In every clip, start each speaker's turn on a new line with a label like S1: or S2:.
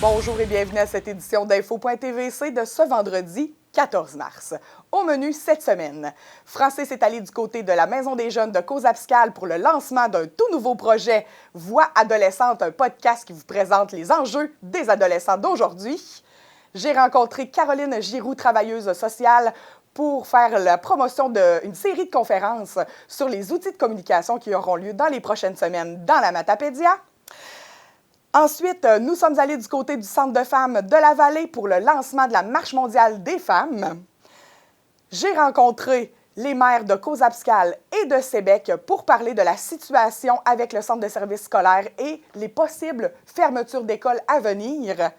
S1: Bonjour et bienvenue à cette édition d'Info.tvc de ce vendredi 14 mars. Au menu cette semaine, Francis est allé du côté de la Maison des jeunes de Cozapscal pour le lancement d'un tout nouveau projet Voix adolescente, un podcast qui vous présente les enjeux des adolescents d'aujourd'hui. J'ai rencontré Caroline Giroux, travailleuse sociale, pour faire la promotion d'une série de conférences sur les outils de communication qui auront lieu dans les prochaines semaines dans la Matapédia. Ensuite, nous sommes allés du côté du Centre de femmes de la Vallée pour le lancement de la Marche mondiale des femmes. J'ai rencontré les maires de Cozapscal et de Sébec pour parler de la situation avec le centre de services scolaires et les possibles fermetures d'écoles à venir.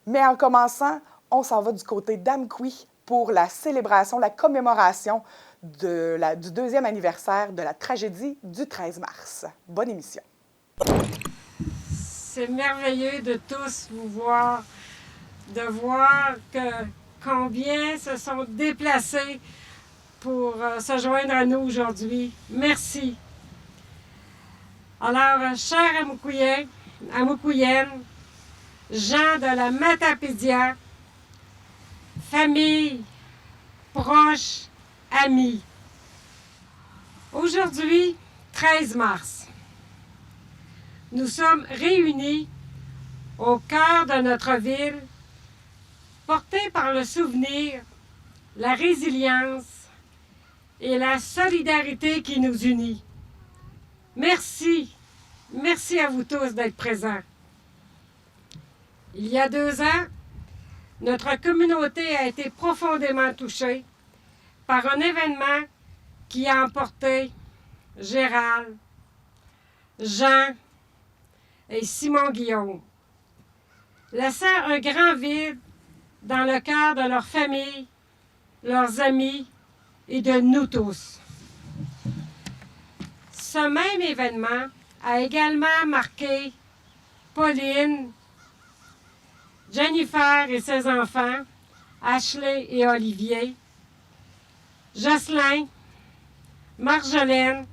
S1: Mais en commençant, on s'en va du côté d'Amqui pour la célébration, la commémoration du deuxième anniversaire de la tragédie du 13 mars. Bonne émission.
S2: C'est merveilleux de tous vous voir, de voir combien se sont déplacés pour se joindre à nous aujourd'hui. Merci. Alors, chers Amoukouyens, Amoukouyennes, gens de la Matapédia, famille, proches, amis. Aujourd'hui, 13 mars. Nous sommes réunis au cœur de notre ville, portés par le souvenir, la résilience et la solidarité qui nous unit. Merci, merci à vous tous d'être présents. Il y a 2 ans, notre communauté a été profondément touchée par un événement qui a emporté Gérald, Jean et Simon Guillaume, laissant un grand vide dans le cœur de leur famille, leurs amis et de nous tous. Ce même événement a également marqué Pauline, Jennifer et ses enfants, Ashley et Olivier, Jocelyn, Marjolaine,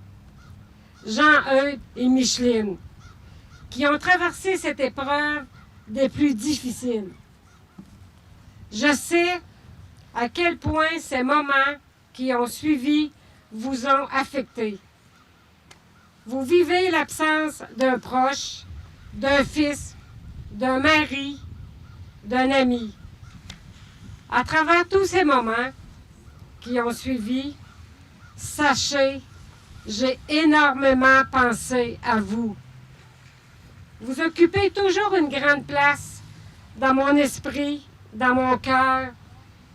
S2: Jean-Eudes et Micheline, qui ont traversé cette épreuve des plus difficiles. Je sais à quel point ces moments qui ont suivi vous ont affecté. Vous vivez l'absence d'un proche, d'un fils, d'un mari, d'un ami. À travers tous ces moments qui ont suivi, sachez, j'ai énormément pensé à vous. Vous occupez toujours une grande place dans mon esprit, dans mon cœur,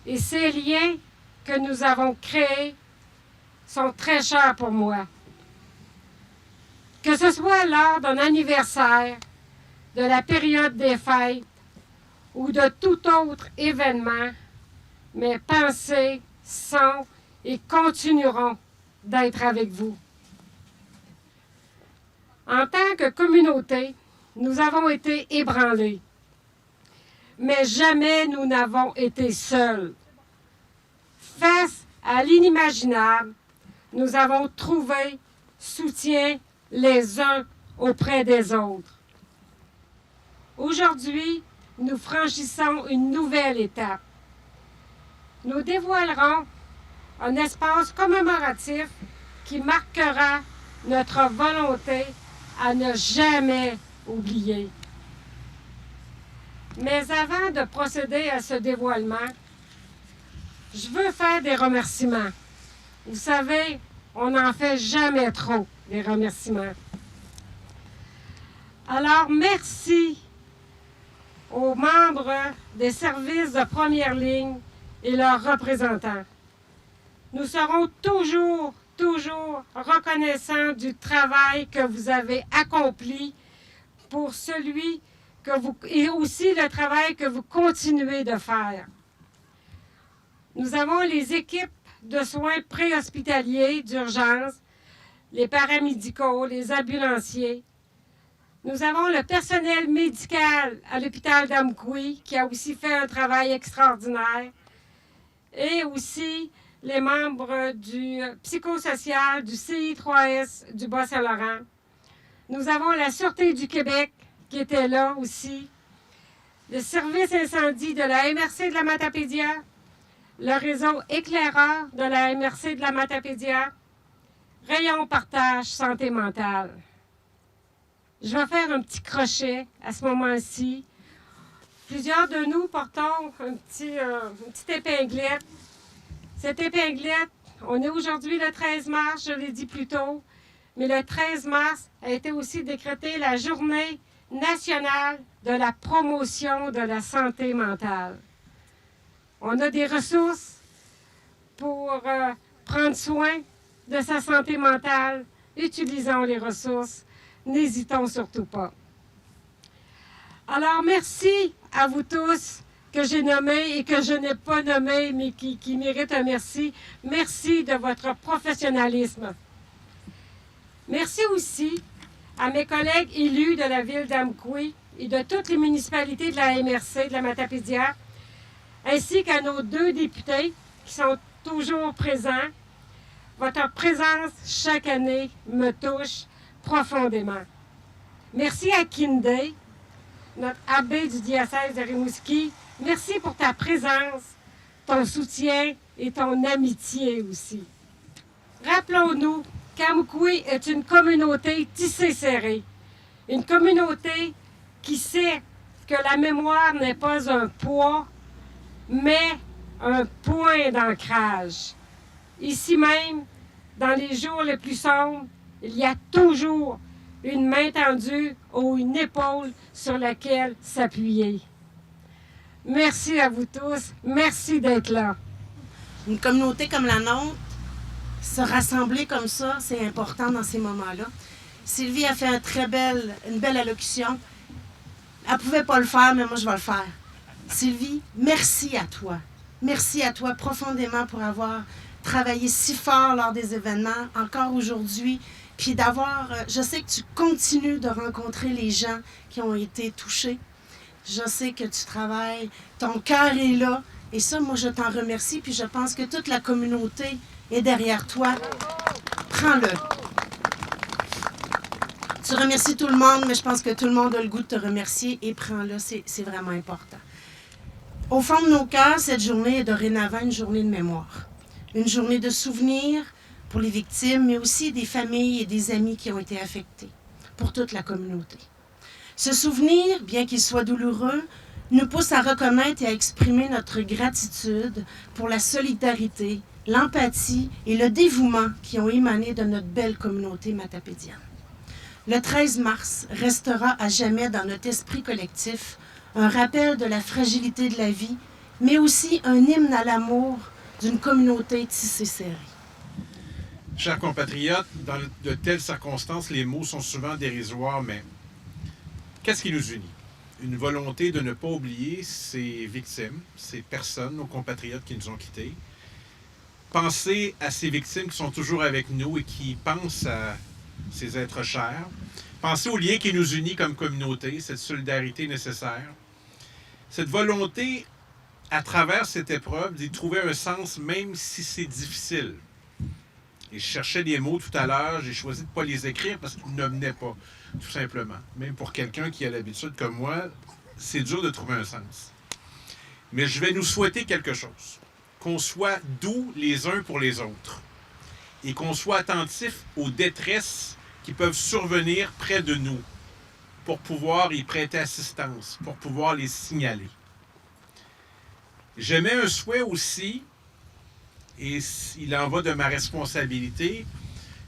S2: et ces liens que nous avons créés sont très chers pour moi. Que ce soit lors d'un anniversaire, de la période des fêtes ou de tout autre événement, mes pensées sont et continueront d'être avec vous. En tant que communauté, nous avons été ébranlés, mais jamais nous n'avons été seuls. Face à l'inimaginable, nous avons trouvé soutien les uns auprès des autres. Aujourd'hui, nous franchissons une nouvelle étape. Nous dévoilerons un espace commémoratif qui marquera notre volonté à ne jamais oublier. Mais avant de procéder à ce dévoilement, je veux faire des remerciements. Vous savez, on n'en fait jamais trop, des remerciements. Alors, merci aux membres des services de première ligne et leurs représentants. Nous serons toujours reconnaissants du travail que vous avez accompli pour celui que vous et aussi le travail que vous continuez de faire. Nous avons les équipes de soins préhospitaliers d'urgence, les paramédicaux, les ambulanciers. Nous avons le personnel médical à l'hôpital d'Amqui qui a aussi fait un travail extraordinaire et aussi les membres du psychosocial, du CI3S du Bas-Saint-Laurent. Nous avons la Sûreté du Québec qui était là aussi, le service incendie de la MRC de la Matapédia, le réseau éclaireur de la MRC de la Matapédia, Rayon Partage Santé mentale. Je vais faire un petit crochet à ce moment-ci. Plusieurs de nous portons une petite épinglette. Cette épinglette, on est aujourd'hui le 13 mars, je l'ai dit plus tôt, mais le 13 mars a été aussi décrétée la journée nationale de la promotion de la santé mentale. On a des ressources pour prendre soin de sa santé mentale. Utilisons les ressources. N'hésitons surtout pas. Alors, merci à vous tous que j'ai nommés et que je n'ai pas nommés, mais qui méritent un merci. Merci de votre professionnalisme. Merci aussi à mes collègues élus de la ville d'Amqui et de toutes les municipalités de la MRC de la Matapédia, ainsi qu'à nos 2 députés qui sont toujours présents. Votre présence chaque année me touche profondément. Merci à Kinde, notre abbé du diocèse de Rimouski. Merci pour ta présence, ton soutien et ton amitié aussi. Rappelons-nous qu'Amqui est une communauté tissée serrée, une communauté qui sait que la mémoire n'est pas un poids, mais un point d'ancrage. Ici même, dans les jours les plus sombres, il y a toujours une main tendue ou une épaule sur laquelle s'appuyer. Merci à vous tous. Merci d'être là.
S3: Une communauté comme la nôtre, se rassembler comme ça, c'est important dans ces moments-là. Sylvie a fait une belle allocution. Elle ne pouvait pas le faire, mais moi, je vais le faire. Sylvie, merci à toi. Merci à toi profondément pour avoir travaillé si fort lors des événements, encore aujourd'hui, puis je sais que tu continues de rencontrer les gens qui ont été touchés. Je sais que tu travailles, ton cœur est là, et ça, moi, je t'en remercie, puis je pense que toute la communauté est derrière toi. Prends-le. Tu remercies tout le monde, mais je pense que tout le monde a le goût de te remercier, et prends-le, c'est vraiment important. Au fond de nos cœurs, cette journée est dorénavant une journée de mémoire. Une journée de souvenirs pour les victimes, mais aussi des familles et des amis qui ont été affectés, pour toute la communauté. Ce souvenir, bien qu'il soit douloureux, nous pousse à reconnaître et à exprimer notre gratitude pour la solidarité, l'empathie et le dévouement qui ont émané de notre belle communauté matapédienne. Le 13 mars restera à jamais dans notre esprit collectif un rappel de la fragilité de la vie, mais aussi un hymne à l'amour d'une communauté tissée serrée.
S4: Chers compatriotes, dans de telles circonstances, les mots sont souvent dérisoires, mais qu'est-ce qui nous unit? Une volonté de ne pas oublier ces victimes, ces personnes, nos compatriotes qui nous ont quittés. Penser à ces victimes qui sont toujours avec nous et qui pensent à ces êtres chers. Penser aux liens qui nous unissent comme communauté, cette solidarité nécessaire. Cette volonté, à travers cette épreuve, d'y trouver un sens, même si c'est difficile. Et je cherchais des mots tout à l'heure, j'ai choisi de ne pas les écrire parce qu'ils ne venaient pas, tout simplement. Même pour quelqu'un qui a l'habitude comme moi, c'est dur de trouver un sens. Mais je vais nous souhaiter quelque chose. Qu'on soit doux les uns pour les autres. Et qu'on soit attentifs aux détresses qui peuvent survenir près de nous pour pouvoir y prêter assistance, pour pouvoir les signaler. J'émets un souhait aussi, et il en va de ma responsabilité,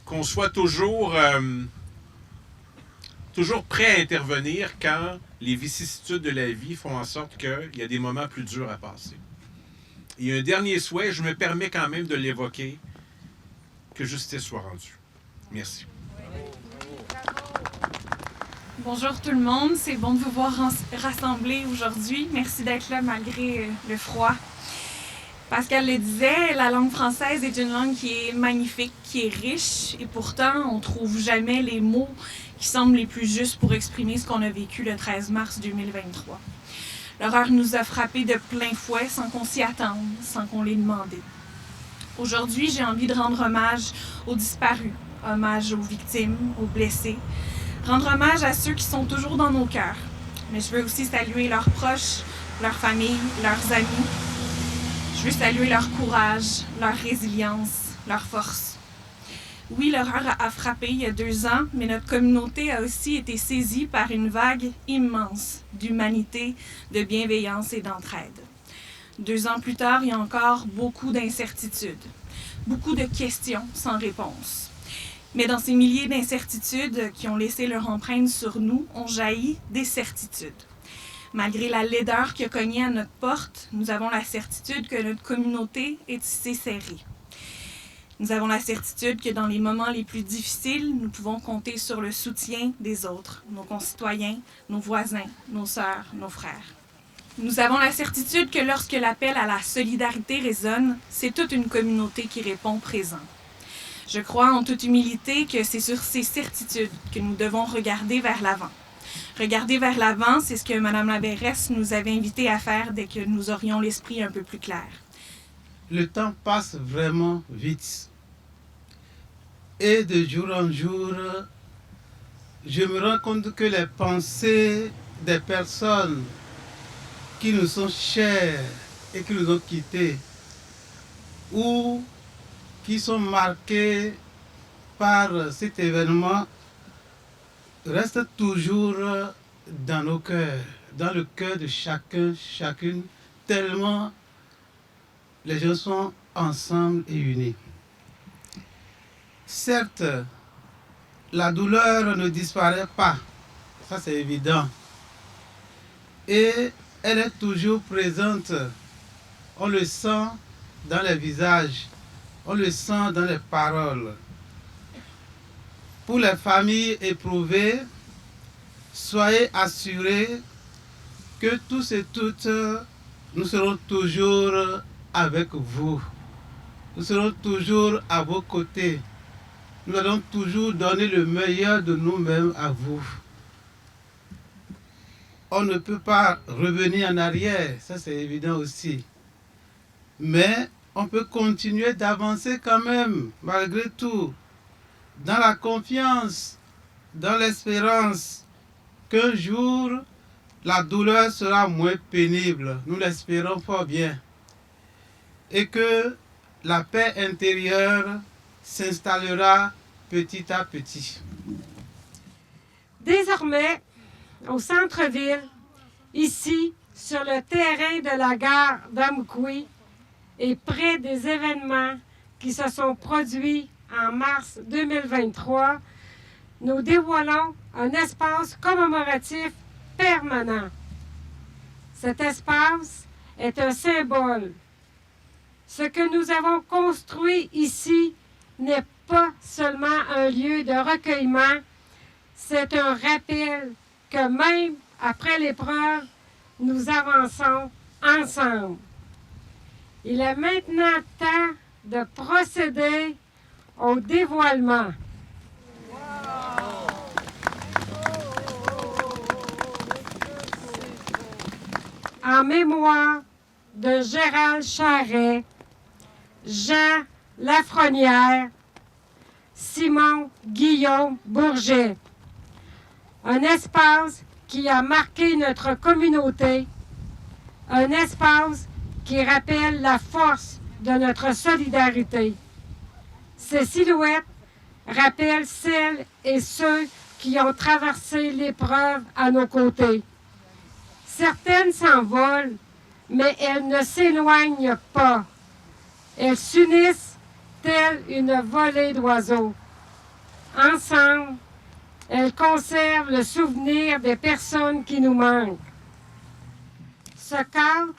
S4: qu'on soit toujours prêt à intervenir quand les vicissitudes de la vie font en sorte qu'il y a des moments plus durs à passer. Et un dernier souhait, je me permets quand même de l'évoquer, que justice soit rendue. Merci.
S5: Bonjour tout le monde, c'est bon de vous voir rassemblés aujourd'hui. Merci d'être là malgré le froid. Pascal le disait, la langue française est une langue qui est magnifique, qui est riche, et pourtant on ne trouve jamais les mots qui semblent les plus justes pour exprimer ce qu'on a vécu le 13 mars 2023. L'horreur nous a frappés de plein fouet sans qu'on s'y attende, sans qu'on l'ait demandé. Aujourd'hui, j'ai envie de rendre hommage aux disparus, hommage aux victimes, aux blessés, rendre hommage à ceux qui sont toujours dans nos cœurs, mais je veux aussi saluer leurs proches, leurs familles, leurs amis. Je veux saluer leur courage, leur résilience, leur force. Oui, l'horreur a frappé il y a 2 ans, mais notre communauté a aussi été saisie par une vague immense d'humanité, de bienveillance et d'entraide. 2 ans plus tard, il y a encore beaucoup d'incertitudes, beaucoup de questions sans réponse. Mais dans ces milliers d'incertitudes qui ont laissé leur empreinte sur nous, ont jailli des certitudes. Malgré la laideur qui a cogné à notre porte, nous avons la certitude que notre communauté est tissée serrée. Nous avons la certitude que dans les moments les plus difficiles, nous pouvons compter sur le soutien des autres, nos concitoyens, nos voisins, nos sœurs, nos frères. Nous avons la certitude que lorsque l'appel à la solidarité résonne, c'est toute une communauté qui répond présent. Je crois en toute humilité que c'est sur ces certitudes que nous devons regarder vers l'avant. Regarder vers l'avant, c'est ce que Mme la mairesse nous avait invités à faire dès que nous aurions l'esprit un peu plus clair.
S6: Le temps passe vraiment vite. Et de jour en jour, je me rends compte que les pensées des personnes qui nous sont chères et qui nous ont quittés, ou qui sont marquées par cet événement, restent toujours dans nos cœurs, dans le cœur de chacun, chacune, tellement les gens sont ensemble et unis. Certes, la douleur ne disparaît pas, ça c'est évident. Et elle est toujours présente. On le sent dans les visages, on le sent dans les paroles. Pour les familles éprouvées, soyez assurés que tous et toutes, nous serons toujours avec vous. Nous serons toujours à vos côtés. Nous allons toujours donner le meilleur de nous-mêmes à vous. On ne peut pas revenir en arrière, ça c'est évident aussi. Mais on peut continuer d'avancer quand même, malgré tout, dans la confiance, dans l'espérance qu'un jour, la douleur sera moins pénible. Nous l'espérons fort bien. Et que la paix intérieure s'installera petit à petit.
S2: Désormais, au centre-ville, ici, sur le terrain de la gare d'Amkoui et près des événements qui se sont produits en mars 2023, nous dévoilons un espace commémoratif permanent. Cet espace est un symbole. Ce que nous avons construit ici n'est pas seulement un lieu de recueillement, c'est un rappel que même après l'épreuve, nous avançons ensemble. Il est maintenant temps de procéder au dévoilement. En mémoire de Gérald Charret, Jean Lafrenière, Simon Guillaume Bourget. Un espace qui a marqué notre communauté, un espace qui rappelle la force de notre solidarité. Ces silhouettes rappellent celles et ceux qui ont traversé l'épreuve à nos côtés. Certaines s'envolent, mais elles ne s'éloignent pas. Elles s'unissent telle une volée d'oiseaux. Ensemble, elles conservent le souvenir des personnes qui nous manquent. Ce cadre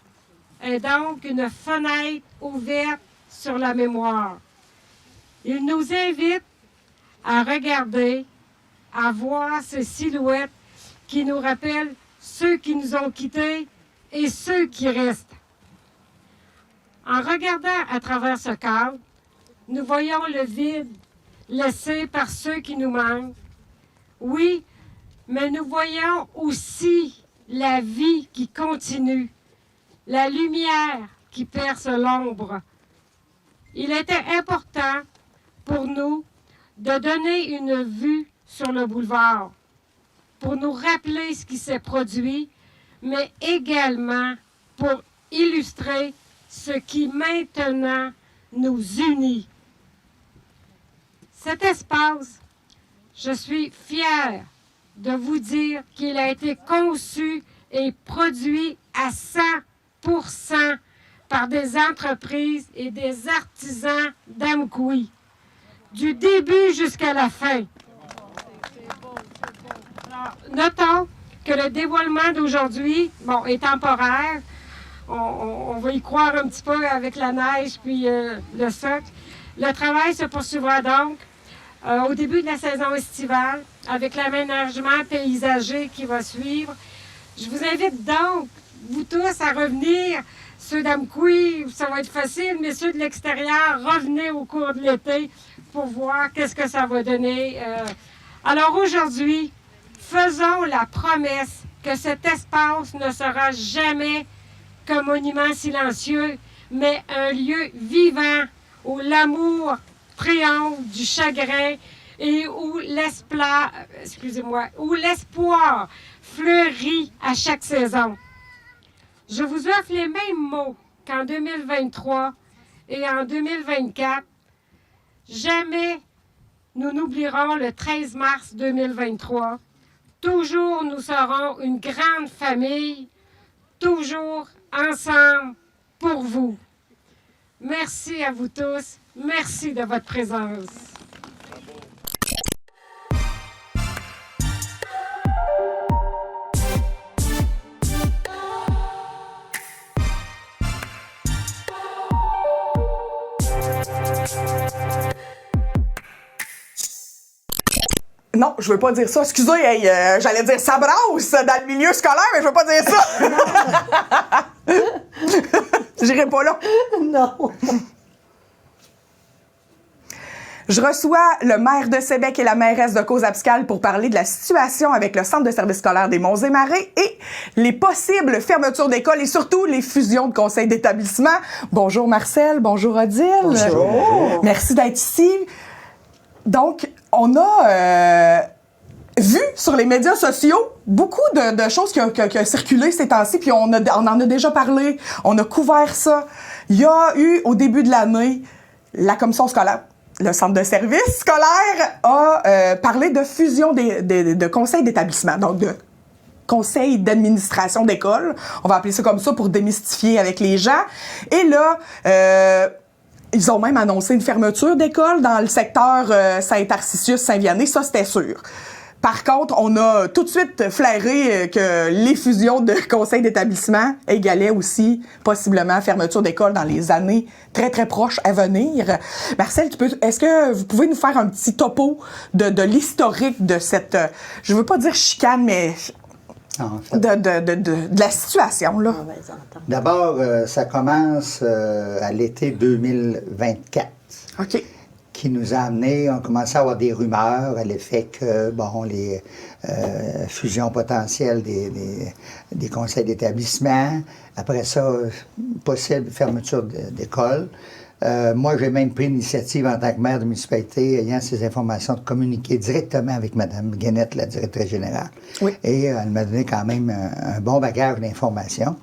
S2: est donc une fenêtre ouverte sur la mémoire. Il nous invite à regarder, à voir ces silhouettes qui nous rappellent ceux qui nous ont quittés et ceux qui restent. En regardant à travers ce cadre, nous voyons le vide laissé par ceux qui nous manquent. Oui, mais nous voyons aussi la vie qui continue, la lumière qui perce l'ombre. Il était important pour nous de donner une vue sur le boulevard. pour nous rappeler ce qui s'est produit, mais également pour illustrer ce qui maintenant nous unit. Cet espace, je suis fière de vous dire qu'il a été conçu et produit à 100% par des entreprises et des artisans d'Amkoui, du début jusqu'à la fin. Alors, notons que le dévoilement d'aujourd'hui, est temporaire. On va y croire un petit peu avec la neige puis le socle. Le travail se poursuivra donc au début de la saison estivale avec l'aménagement paysager qui va suivre. Je vous invite donc, vous tous, à revenir. Ceux d'Amkoui, ça va être facile, mais ceux de l'extérieur, revenez au cours de l'été pour voir qu'est-ce que ça va donner. Alors aujourd'hui, faisons la promesse que cet espace ne sera jamais qu'un monument silencieux, mais un lieu vivant où l'amour triomphe du chagrin et où l'espoir fleurit à chaque saison. Je vous offre les mêmes mots qu'en 2023 et en 2024. Jamais nous n'oublierons le 13 mars 2023. Toujours nous serons une grande famille, toujours ensemble pour vous. Merci à vous tous. Merci de votre présence.
S1: Non, je veux pas dire ça. Excusez, j'allais dire ça brasse dans le milieu scolaire, mais je veux pas dire ça. J'irai pas là.
S7: Non.
S1: Je reçois le maire de Sébec et la mairesse de Cauze-Abscale pour parler de la situation avec le centre de service scolaire des Monts-et-Marais et les possibles fermetures d'écoles et surtout les fusions de conseils d'établissement. Bonjour Marcel, bonjour Odile.
S7: Bonjour.
S1: Merci d'être ici. Donc, on a vu sur les médias sociaux beaucoup de choses qui ont circulé ces temps-ci, puis on en a déjà parlé, on a couvert ça. Il y a eu, au début de l'année, la commission scolaire, le centre de service scolaire a parlé de fusion de conseils d'établissement, donc de conseils d'administration d'école. On va appeler ça comme ça pour démystifier avec les gens. Et là, ils ont même annoncé une fermeture d'école dans le secteur Saint-Tarcisius-Saint-Vianney, ça c'était sûr. Par contre, on a tout de suite flairé que les fusions de conseils d'établissement égalaient aussi possiblement fermeture d'école dans les années très très proches à venir. Marcel, est-ce que vous pouvez nous faire un petit topo de l'historique de cette, je veux pas dire chicane, mais
S7: En fait,
S1: de la situation là?
S7: d'abord, ça commence à l'été 2024.
S1: OK.
S7: Qui nous a amené, on commençait à avoir des rumeurs à l'effet que, les fusions potentielles des conseils d'établissement, après ça, possible fermeture d'école. Moi, j'ai même pris l'initiative en tant que maire de municipalité, ayant ces informations, de communiquer directement avec Mme Guénette, la directrice générale.
S1: Oui.
S7: Et elle m'a donné quand même un bon bagage d'informations.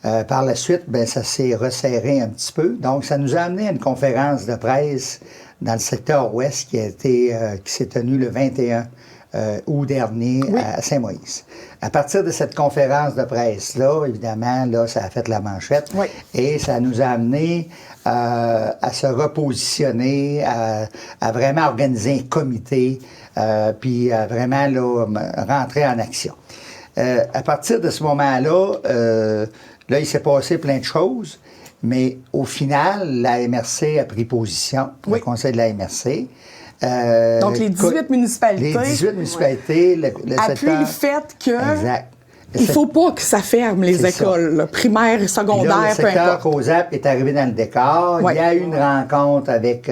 S7: Par la suite, ça s'est resserré un petit peu. Donc, ça nous a amené à une conférence de presse dans le secteur ouest qui s'est tenue le 21 août dernier à Saint-Moïse. À partir de cette conférence de presse-là, évidemment, ça a fait la manchette.
S1: Oui.
S7: Et ça nous a amené à se repositionner, à vraiment organiser un comité, puis à vraiment rentrer en action. À partir de ce moment-là, il s'est passé plein de choses. Mais au final, la MRC a pris position, le conseil de la MRC.
S1: Donc, les 18 municipalités.
S7: Les 18 municipalités, le
S1: appuient
S7: secteur.
S1: le fait que
S7: Exact.
S1: il faut pas que ça ferme les
S7: C'est
S1: écoles, là, primaires et secondaires,
S7: le
S1: peu
S7: secteur
S1: importe.
S7: COSAP est arrivé dans le décor.
S1: Ouais.
S7: Il y a eu une rencontre avec,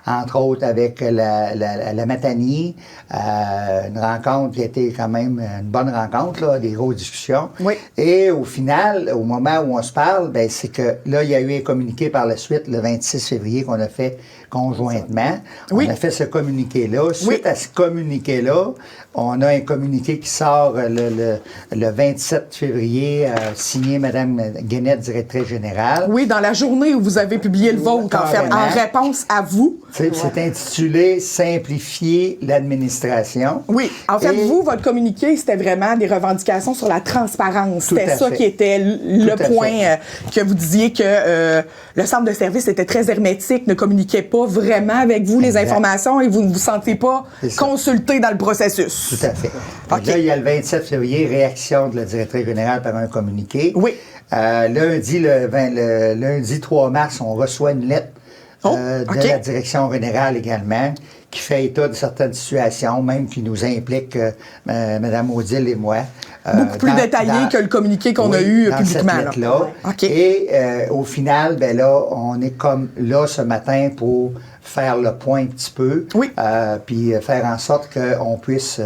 S7: entre autres, avec la Matanie. Une rencontre qui a été quand même une bonne rencontre, là, des grosses discussions.
S1: Oui.
S7: Et au final, au moment où on se parle, c'est que là, il y a eu un communiqué par la suite, le 26 février, qu'on a fait conjointement.
S1: Oui.
S7: On a fait ce communiqué-là. Suite à ce communiqué-là, on a un communiqué qui sort le 27 février, signé Mme Guénette, directrice générale.
S1: Oui, dans la journée où vous avez publié le vôtre, en fait, en
S7: Carrément.
S1: réponse à vous.
S7: C'est intitulé « Simplifier l'administration ».
S1: Oui, en fait,
S7: Et-
S1: vous, votre communiqué, c'était vraiment des revendications sur la transparence.
S7: Tout
S1: C'était
S7: à
S1: ça
S7: fait.
S1: qui était le
S7: Tout à
S1: point
S7: fait.
S1: que vous disiez que le centre de service était très hermétique, ne communiquait pas vraiment avec vous les
S7: Exact.
S1: informations et vous ne vous sentiez pas
S7: C'est ça.
S1: consulté dans le processus.
S7: Tout à fait.
S1: OK.
S7: Là, il y a le 27 février, réaction de la directrice générale par un communiqué.
S1: Oui.
S7: Le lundi 3 mars, on reçoit une lettre de
S1: OK.
S7: la direction générale également, qui fait état de certaines situations, même qui nous implique Mme Odile et moi.
S1: Beaucoup plus détaillé que le communiqué qu'on a eu
S7: dans
S1: publiquement.
S7: cette lettre-là.
S1: OK.
S7: Et au final, ben là, on est comme là ce matin pour faire le point un petit peu,
S1: Oui.
S7: puis faire en sorte qu'on puisse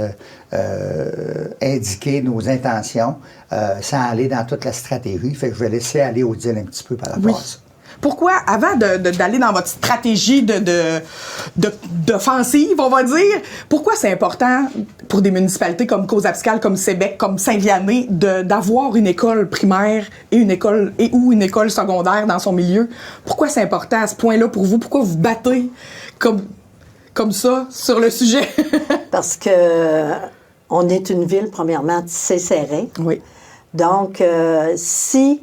S7: indiquer nos intentions sans aller dans toute la stratégie. Fait que je vais laisser aller Odile un petit peu par rapport
S1: Oui.
S7: à ça.
S1: Pourquoi, avant d'aller dans votre stratégie d'offensive, on va dire, pourquoi c'est important pour des municipalités comme Causa-Piscale, comme Sébec, comme Saint-Vianney, d'avoir une école primaire et une école ou une école secondaire dans son milieu? Pourquoi c'est important à ce point-là pour vous? Pourquoi vous battez comme ça sur le sujet?
S8: Parce que on est une ville, premièrement, tissée serrée.
S1: Oui.
S8: Donc, si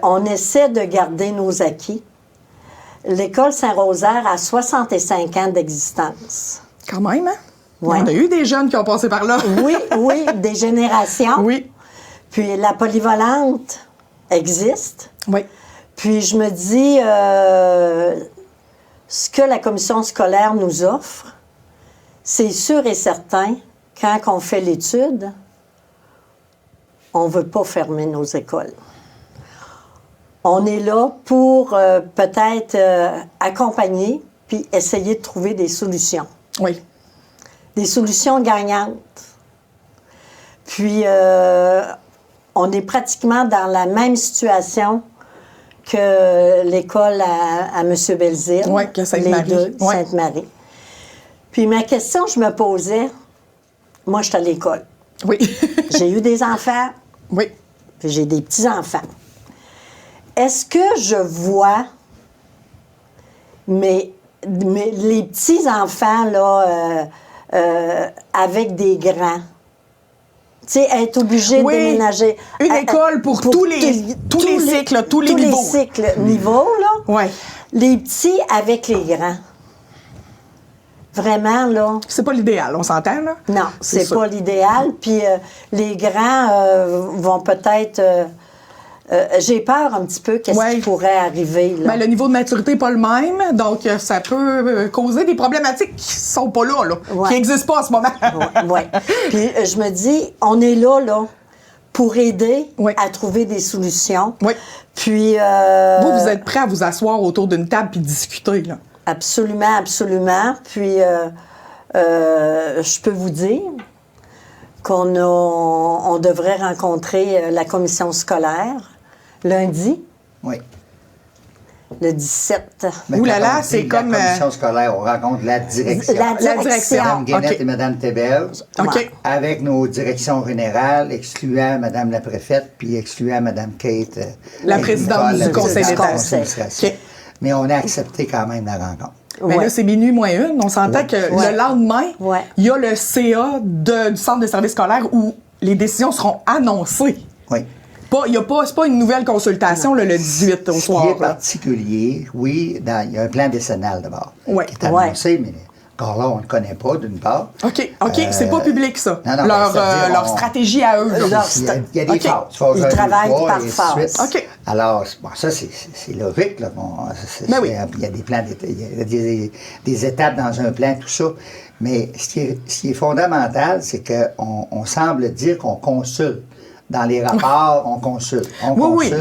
S8: on essaie de garder nos acquis, l'école Saint-Rosaire a 65 ans d'existence.
S1: Quand même, hein?
S8: Ouais.
S1: On a eu des jeunes qui ont passé par là.
S8: Oui, oui, des générations.
S1: Oui.
S8: Puis la polyvalente existe.
S1: Oui.
S8: Puis je me dis, ce que la commission scolaire nous offre, c'est sûr et certain, quand on fait l'étude, on ne veut pas fermer nos écoles. On est là pour peut-être accompagner puis essayer de trouver des solutions.
S1: Oui.
S8: Des solutions gagnantes. Puis, on est pratiquement dans la même situation que l'école à M. Belzile.
S1: Oui, que Sainte-Marie.
S8: Les deux,
S1: Ouais.
S8: Sainte-Marie. Puis ma question, je me posais, moi, je suis à l'école.
S1: Oui.
S8: J'ai eu des enfants,
S1: Oui.
S8: puis j'ai des petits-enfants. Est-ce que je vois les petits-enfants, là, avec des grands? Tu sais, être obligé
S1: Oui,
S8: de déménager.
S1: une école pour tous les cycles, tous les niveaux.
S8: Tous les cycles, niveaux, là.
S1: Oui.
S8: Les petits avec les grands. Vraiment, là.
S1: C'est pas l'idéal, on s'entend, là?
S8: Non, c'est
S1: sûr.
S8: pas l'idéal. Puis les grands vont peut-être... j'ai peur un petit peu qu'est-ce
S1: Ouais.
S8: qui pourrait arriver, là.
S1: Ben, le niveau de maturité n'est pas le même, donc ça peut causer des problématiques qui sont pas là,
S8: Ouais.
S1: qui n'existent pas en ce moment.
S8: Oui. Puis je me dis, on est là, pour aider
S1: Oui.
S8: à trouver des solutions.
S1: Oui.
S8: Puis...
S1: Vous êtes prêt à vous asseoir autour d'une table puis discuter, là?
S8: Absolument, absolument. Puis, je peux vous dire on devrait rencontrer la commission scolaire lundi,
S7: Oui.
S8: le 17.
S7: Mais
S1: Ouh là
S7: quand
S1: là,
S7: on
S1: c'est
S7: dit
S1: comme,
S7: la commission scolaire, on rencontre la direction.
S8: La direction.
S7: Mme Guénette
S1: OK.
S7: et Mme Thébert,
S1: OK.
S7: avec nos directions générales, excluant Mme la préfète, puis excluant Mme Kate.
S1: La
S7: Nicole,
S1: présidente
S7: la
S1: du conseil
S7: d'administration.
S1: OK.
S7: Mais on a accepté quand même la rencontre.
S1: Mais
S8: Ouais.
S1: là, c'est minuit moins une. On s'entend que
S8: Ouais.
S1: le lendemain,
S8: Ouais.
S1: il y a le CA du centre de service scolaire où les décisions seront annoncées.
S7: Oui.
S1: C'est pas une nouvelle consultation le 18 au
S7: Ce qui
S1: soir.
S7: est
S1: là.
S7: particulier, oui, il y a un plan décennal d'abord,
S1: Ouais.
S7: qui est annoncé, mais encore là, on ne le connaît pas, d'une part.
S1: OK, c'est pas public, ça.
S7: non,
S1: leur
S7: ben, c'est-à-dire,
S1: leur
S7: on-
S1: stratégie à eux. là.
S7: Il y a des
S1: OK.
S7: phases. Phase
S8: Ils
S7: 1, 2,
S8: travaillent
S7: 3,
S8: par
S7: et ainsi de
S8: phase.
S7: suite.
S1: OK.
S7: Alors, bon, ça, c'est logique. Là. Bon,
S1: Ben oui.
S7: Il y a des plans, il y a des étapes dans un plan, tout ça. Mais ce qui est fondamental, c'est qu'on semble dire qu'on consulte dans les rapports, on consulte.
S1: Oui.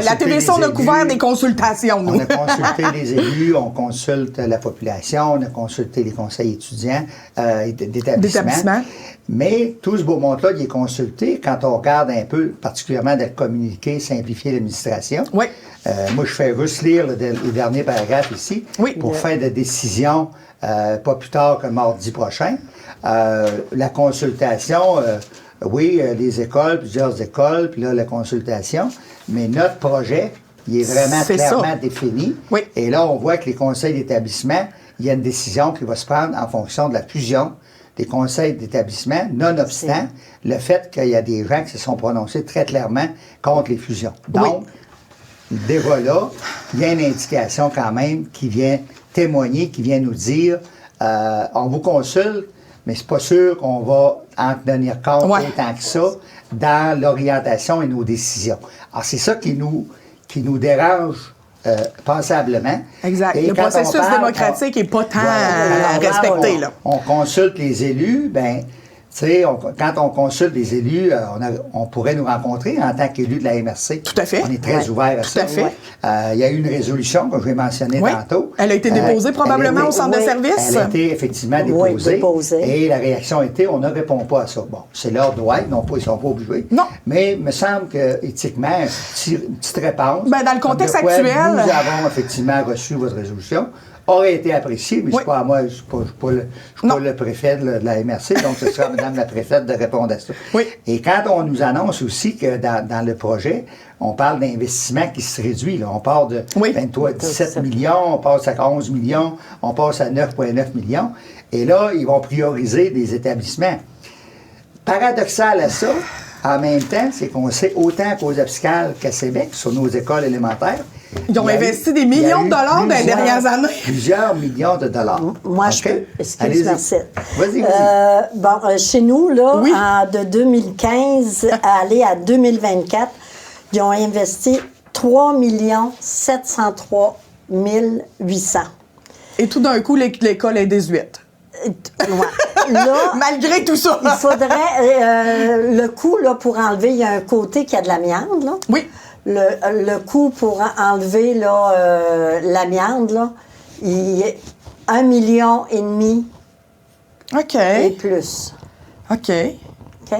S1: La TVC, on a couvert des consultations, nous.
S7: On a consulté les élus, on consulte la population, on a consulté les conseils étudiants d'établissement. Mais tout ce beau monde-là, il est consulté quand on regarde un peu, particulièrement de communiquer, simplifier l'administration.
S1: Oui.
S7: Moi, je fais juste lire le dernier paragraphe ici pour faire des décisions pas plus tard que mardi prochain. La consultation, les écoles, plusieurs écoles, puis là, la consultation. Mais notre projet, il est vraiment clairement défini.
S1: Oui.
S7: Et là, on voit que les conseils d'établissement, il y a une décision qui va se prendre en fonction de la fusion des conseils d'établissement, nonobstant le fait qu'il y a des gens qui se sont prononcés très clairement contre les fusions. Donc, déjà là, il y a une indication quand même qui vient témoigner, qui vient nous dire on vous consulte, mais c'est pas sûr qu'on va en tenir compte autant que ça dans l'orientation et nos décisions. Alors, c'est ça qui nous dérange passablement.
S1: Exact. Et le processus démocratique n'est pas tant respecté. Là.
S7: On consulte les élus, tu sais, quand on consulte des élus, on pourrait nous rencontrer en tant qu'élus de la MRC.
S1: Tout à fait.
S7: On est très ouvert à ça.
S1: Tout à fait.
S7: Il y a eu une résolution que je vais mentionner tantôt.
S1: Elle a été déposée probablement au centre de service.
S7: Elle a été effectivement déposée. Et la réaction a été, on ne répond pas à ça. Bon, c'est leur droit, ils ne sont pas obligés.
S1: Non.
S7: Mais il me semble qu'éthiquement, une petite réponse.
S1: Dans le contexte actuel.
S7: Nous avons effectivement reçu votre résolution. Aurait été apprécié, mais c'est pas à moi, je ne suis pas le préfet de la MRC, donc ce sera Mme la préfète de répondre à ça.
S1: Oui.
S7: Et quand on nous annonce aussi que dans le projet, on parle d'investissement qui se réduit, là. On part de 17 millions, on passe à 11 millions, on passe à 9,9 millions, et là, ils vont prioriser des établissements. Paradoxal à ça, en même temps, c'est qu'on sait autant qu'aux Abscal qu'à Québec, sur nos écoles élémentaires,
S1: ils ont investi des millions de dollars dans les dernières années.
S7: Plusieurs millions de dollars.
S8: Moi, je peux. Excuse-moi.
S7: Vas-y.
S8: Chez nous, là, de 2015 à aller à 2024, ils ont investi 3 703 800.
S1: Et tout d'un coup, l'école est désuète.
S8: Là,
S1: malgré tout ça.
S8: Il faudrait... le coût, là, pour enlever, il y a un côté qui a de l'amiante, là.
S1: Oui.
S8: Le coût pour enlever l'amiante, là, il est 1,5 million
S1: OK.
S8: Et plus.
S1: OK.
S8: OK?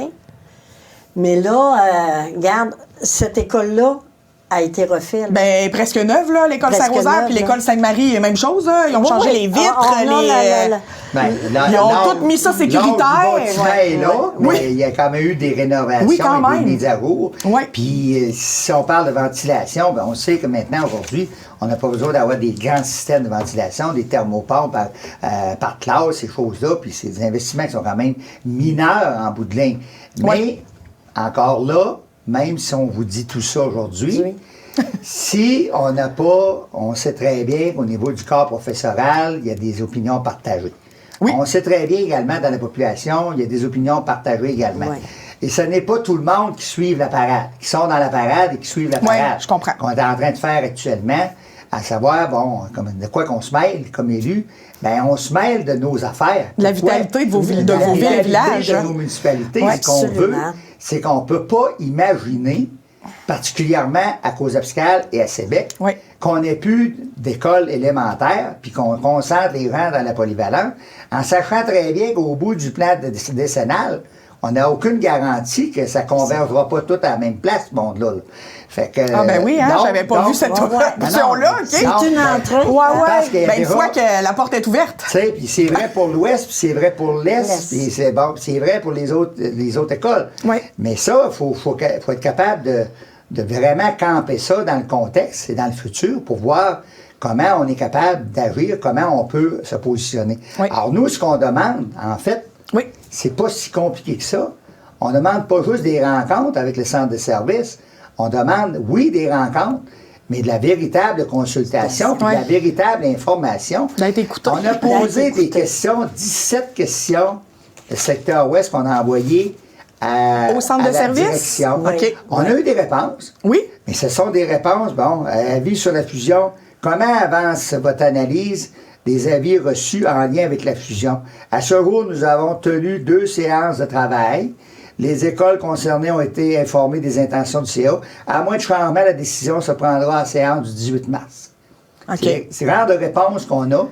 S8: Mais là, regarde, cette école-là a été refaite.
S1: Presque neuve, là, l'école Saint-Rosaire, puis l'école Sainte-Marie, même chose, là. Ils ont changé les vitres, ils ont tout mis ça sécuritaire.
S7: Mais il y a quand même eu des rénovations et des mises à jour. Puis si on parle de ventilation, on sait que maintenant, aujourd'hui, on n'a pas besoin d'avoir des grands systèmes de ventilation, des thermopompes par classe, ces choses-là, puis c'est des investissements qui sont quand même mineurs en bout de ligne. Mais, encore là, même si on vous dit tout ça aujourd'hui, si on sait très bien qu'au niveau du corps professoral, il y a des opinions partagées. Oui. On sait très bien également dans la population, il y a des opinions partagées également. Oui. Et ce n'est pas tout le monde qui suit la parade, qui sont dans la parade et qui suivent la parade.
S1: Je comprends.
S7: Qu'on est en train de faire actuellement, à savoir, de quoi qu'on se mêle comme élu, on se mêle de nos affaires.
S1: La vitalité de vos villes et villages.
S7: De nos municipalités. Ce qu'on veut, c'est qu'on ne peut pas imaginer, particulièrement à Cause-Abscal et à Québec, qu'on n'ait plus d'école élémentaire, puis qu'on concentre les gens dans la polyvalente, en sachant très bien qu'au bout du plan décennal, on n'a aucune garantie que ça ne convergera pas tout à la même place, ce monde-là. Fait que,
S1: j'avais pas vu cette option-là.
S8: C'est une entrée.
S1: Une fois que la porte est ouverte.
S7: Puis c'est vrai pour l'Ouest, puis c'est vrai pour l'Est, puis c'est vrai pour les autres écoles. Mais ça, il faut être capable de vraiment camper ça dans le contexte et dans le futur pour voir comment on est capable d'agir, comment on peut se positionner. Alors nous, ce qu'on demande, en fait, c'est pas si compliqué que ça. On ne demande pas juste des rencontres avec le centre de service. On demande, des rencontres, mais de la véritable consultation, puis de la véritable information. On a posé des questions, 17 questions, le secteur ouest qu'on a envoyé au centre de service. Direction. On a eu des réponses.
S1: Oui.
S7: Mais ce sont des réponses, avis sur la fusion. Comment avance votre analyse des avis reçus en lien avec la fusion? À ce jour, nous avons tenu 2 séances de travail. Les écoles concernées ont été informées des intentions du CA. À moins de changement, la décision se prendra en séance du 18 mars.
S1: OK.
S7: C'est le genre de réponses qu'on a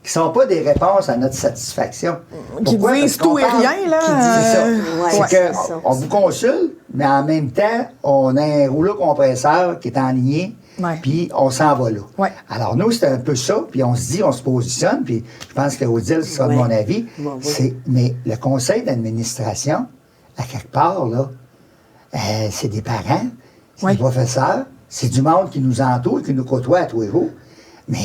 S7: qui ne sont pas des réponses à notre satisfaction.
S1: Qui
S7: Pourquoi?
S1: disent
S7: Parce qu'on
S1: tout et
S7: parle-
S1: rien, là.
S7: Qui disent ça.
S8: Ouais,
S7: C'est
S8: c'est
S7: que
S8: ça.
S7: on vous consulte, mais en même temps, on a un rouleau compresseur qui est en lignée,
S1: Ouais.
S7: puis on s'en va là.
S1: Ouais.
S7: Alors nous, c'est un peu ça, puis on se dit, on se positionne, puis je pense que Odile, ce sera de
S8: Ouais.
S7: mon avis.
S8: Ouais, ouais.
S7: Mais le conseil d'administration, à quelque part, là, c'est des parents, c'est
S1: Ouais.
S7: des professeurs, c'est du monde qui nous entoure, qui nous côtoie à tous les jours. Mais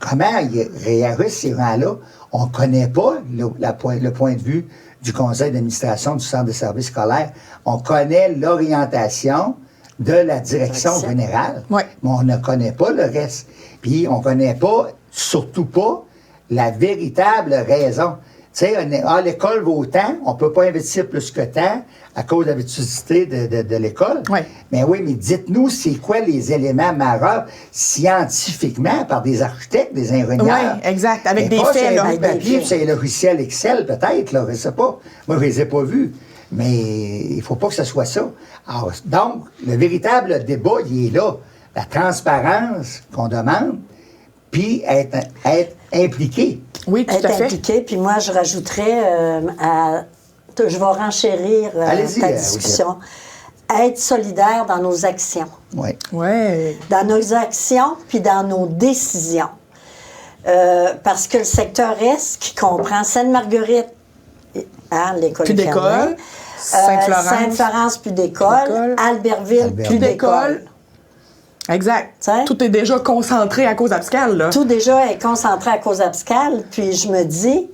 S7: comment ils réagissent ces gens-là? On ne connaît pas le point de vue du conseil d'administration du centre de services scolaires. On connaît l'orientation de la direction générale,
S1: Ouais.
S7: mais on ne connaît pas le reste. Puis on ne connaît pas, surtout pas, la véritable raison. Tu sais, l'école vaut tant, on ne peut pas investir plus que tant à cause de la vétusté de l'école.
S1: Ouais.
S7: Mais oui, mais dites-nous, c'est quoi les éléments majeurs scientifiquement par des architectes, des ingénieurs?
S1: Oui, exact, avec
S7: Mais
S1: des
S7: pas
S1: faits,
S7: sur
S1: là.
S7: un bout de
S8: Avec des
S7: papier,
S8: faits.
S7: c'est un logiciel Excel, peut-être, là, je ne sais pas. Moi, je ne les ai pas vus. Mais il ne faut pas que ce soit ça. Alors, donc, le véritable débat, il est là. La transparence qu'on demande, puis être impliqué.
S1: Oui, tout
S8: Être
S1: à fait.
S8: impliqué, puis moi, je rajouterais je vais renchérir
S7: Allez-y,
S8: ta
S7: Odile.
S8: discussion. Être solidaire dans nos actions.
S7: Oui.
S1: Oui.
S8: Dans nos actions, puis dans nos décisions. Parce que le secteur Est, qui comprend Sainte-Marguerite, l'école
S1: Plus d'école,
S8: fermée,
S1: Sainte-Florence.
S8: Sainte-Florence, plus d'école,
S1: D'école.
S8: Albertville, plus d'école.
S1: Exact.
S8: T'sais?
S1: Tout est déjà concentré à cause abscale, là.
S8: Tout déjà est concentré à cause abscale. Puis je me dis,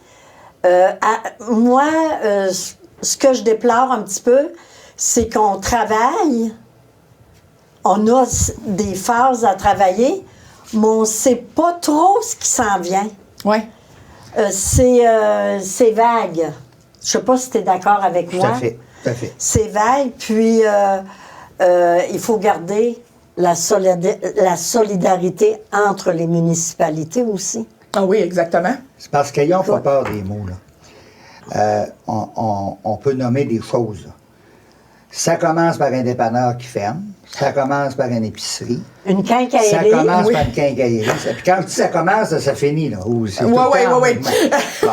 S8: moi, ce que je déplore un petit peu, c'est qu'on travaille, on a des phases à travailler, mais on ne sait pas trop ce qui s'en vient.
S1: Oui.
S8: C'est vague. Je ne sais pas si tu es d'accord avec
S7: Tout
S8: moi.
S7: à fait. Tout à fait.
S8: C'est vague, puis il faut garder la solidarité entre les municipalités aussi.
S1: Ah oui, exactement.
S7: C'est parce qu'ils n'ont pas peur des mots, là. On peut nommer des choses, là. Ça commence par un dépanneur qui ferme. Ça commence par une épicerie.
S8: Une
S7: Ça
S8: quincaillerie.
S7: commence
S1: oui.
S7: par une quincaillerie. Puis quand je dis ça commence, ça finit, là. Ou c'est tout le
S1: Ouais,
S7: temps en
S1: ouais.
S7: mouvement. Bon.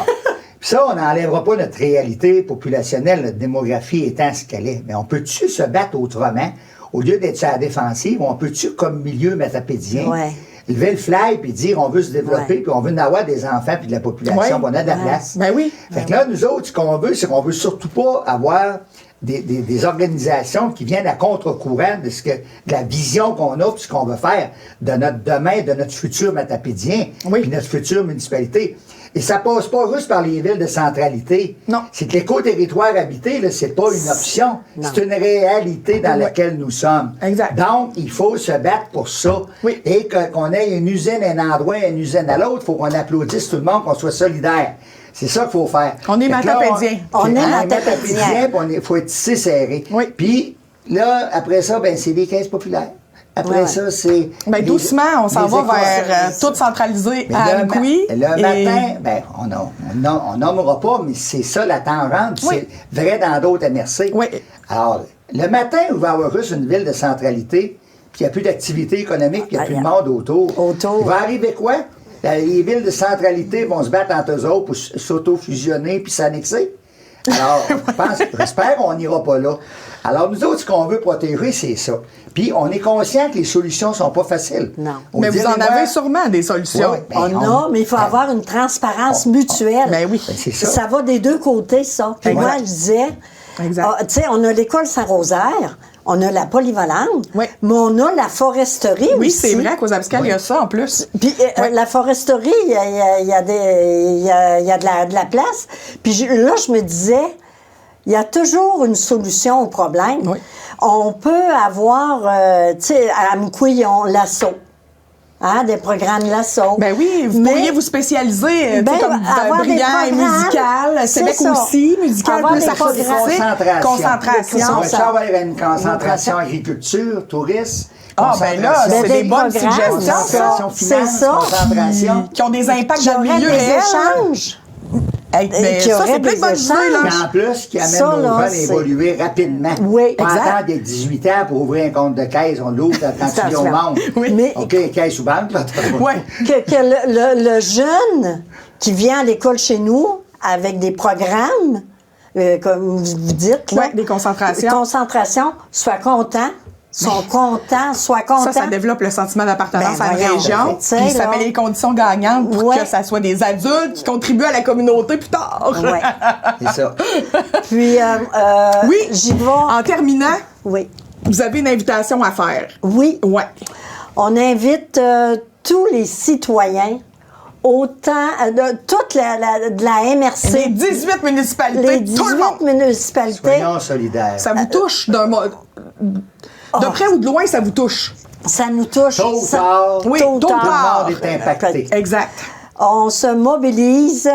S7: Puis ça, on n'enlèvera pas notre réalité populationnelle, notre démographie étant ce qu'elle est. Mais on peut-tu se battre autrement? Au lieu d'être sur la défensive, on peut-tu, comme milieu matapédien,
S8: Ouais.
S7: lever le fly puis dire on veut se développer,
S8: Ouais.
S7: puis on veut en avoir des enfants puis de la population,
S1: Ouais.
S7: puis on a de la
S8: Ouais.
S7: place.
S1: Ben oui.
S7: Fait que là, nous autres, ce qu'on veut, c'est qu'on veut surtout pas avoir des organisations qui viennent à contre-courant de la vision qu'on a, puis ce qu'on veut faire de notre demain, de notre futur matapédien,
S1: Oui.
S7: puis notre future municipalité. Et ça passe pas juste par les villes de centralité.
S1: Non.
S7: C'est que l'éco-territoire habité, là, c'est pas une option.
S8: Non.
S7: C'est une réalité dans
S1: Ouais.
S7: laquelle nous sommes.
S1: Exact.
S7: Donc, il faut se battre pour ça.
S1: Oui.
S7: Et qu'on ait une usine à un endroit, une usine à l'autre, il faut qu'on applaudisse tout le monde, qu'on soit solidaire. C'est ça qu'il faut faire.
S1: On est
S7: Fait que là,
S1: matapédiens.
S8: On est
S7: matapédiens,
S8: matapédiens.
S7: puis il faut être tissé serré.
S1: Oui.
S7: Puis là, après ça, ben, c'est les caisses populaires. Après
S8: Ouais.
S7: ça, c'est...
S1: Ben,
S7: les-
S1: doucement, on s'en
S7: les
S1: va
S7: écoles
S1: vers
S7: services.
S1: tout centralisé
S7: Mais
S1: à Amqui.
S7: le
S1: et-
S7: matin, ben, on nommera pas, mais c'est ça la tangente,
S1: Oui.
S7: c'est vrai dans d'autres MRC.
S1: Oui.
S7: Alors, le matin, il va y avoir juste une ville de centralité, puis il n'y a plus d'activité économique, puis il n'y a plus de monde autour.
S8: Autour.
S7: Il va arriver quoi? Les villes de centralité vont se battre entre eux autres pour s'auto-fusionner puis s'annexer. Alors, j'espère qu'on n'ira pas là. Alors, nous autres, ce qu'on veut protéger, c'est ça. Puis, on est conscient que les solutions ne sont pas faciles.
S8: Non.
S7: On
S1: Mais
S7: dit,
S1: vous en
S7: moi,
S1: avez sûrement des solutions.
S7: Ouais, ben,
S8: On a, mais il faut avoir une transparence mutuelle.
S1: Ben oui.
S7: Ben, c'est ça.
S8: va des deux côtés, ça. Puis
S1: Exact.
S8: moi, je disais,
S1: Exact.
S8: tu sais, on a l'école Saint-Rosaire, on a la polyvalente,
S1: Oui.
S8: mais on a la foresterie
S1: Oui,
S8: aussi.
S1: c'est vrai qu'aux abscales, il y a ça en plus.
S8: Puis la foresterie, il y a de la place. Puis là, je me disais, il y a toujours une solution au problème.
S1: Oui.
S8: On peut avoir, tu sais, à Amqui, ils ont l'assaut. Hein, des programmes l'assaut.
S1: Ben oui, vous
S8: Mais-
S1: pourriez vous spécialiser, tu sais,
S8: Ben,
S1: comme
S8: avoir des
S1: brillant et
S8: programmes,
S1: musical.
S8: c'est
S1: Québec
S8: ça.
S1: aussi, musical
S8: Avoir
S1: plus
S8: des
S1: artistique.
S8: programmes.
S1: Concentration.
S7: On va
S8: ça.
S7: avoir une concentration agriculture, tourisme.
S1: Ah, ben là,
S7: concentration-
S1: c'est des bonnes
S8: programmes,
S1: suggestions, ça.
S7: concentration
S8: C'est
S7: finance,
S8: ça.
S7: concentration.
S1: Qui ont des impacts dans le
S8: J'aurais
S1: milieu
S8: des
S1: réel.
S8: échanges.
S1: Hey, mais
S8: qui
S1: ça,
S8: aurait
S1: c'est plein de
S8: des
S1: bonnes
S8: échanges.
S1: idées, là.
S7: Puis en plus, qui amène
S8: Ça,
S7: nos
S8: là,
S7: jeunes à
S8: c'est-
S7: évoluer rapidement.
S8: Oui,
S7: Pas
S8: exact.
S7: attendre des 18 ans pour ouvrir un compte de caisse, on l'ouvre quand tu viens au monde.
S1: Oui.
S8: Mais
S7: OK, caisse ou banque, là.
S1: Ouais.
S8: que le jeune qui vient à l'école chez nous avec des programmes, comme vous dites, là,
S1: Ouais, des concentrations.
S8: concentrations, soit content, soit content.
S1: Ça développe le sentiment d'appartenance
S8: Ben,
S1: à la
S8: voyons,
S1: région.
S8: tu sais,
S1: Puis ça
S8: là.
S1: met les conditions gagnantes pour
S8: Ouais.
S1: que ça soit des adultes qui contribuent à la communauté plus tard.
S8: Ouais.
S7: C'est ça.
S8: Puis,
S1: Oui.
S8: j'y vais.
S1: En terminant,
S8: Oui.
S1: vous avez une invitation à faire.
S8: Oui.
S1: Ouais.
S8: On invite tous les citoyens, autant de toute de la MRC.
S1: Les 18 municipalités,
S8: les
S1: tout le monde.
S8: 18 municipalités.
S7: Soyons solidaires.
S1: Ça vous touche d'un mot. De près ou de loin, ça vous touche.
S8: Ça nous touche.
S7: Tôt ou
S8: Ça-
S7: tard,
S1: Oui,
S8: tôt ou
S1: tôt ou
S8: tard.
S1: tard.
S7: tout le monde est impacté.
S1: Exact.
S8: On se mobilise.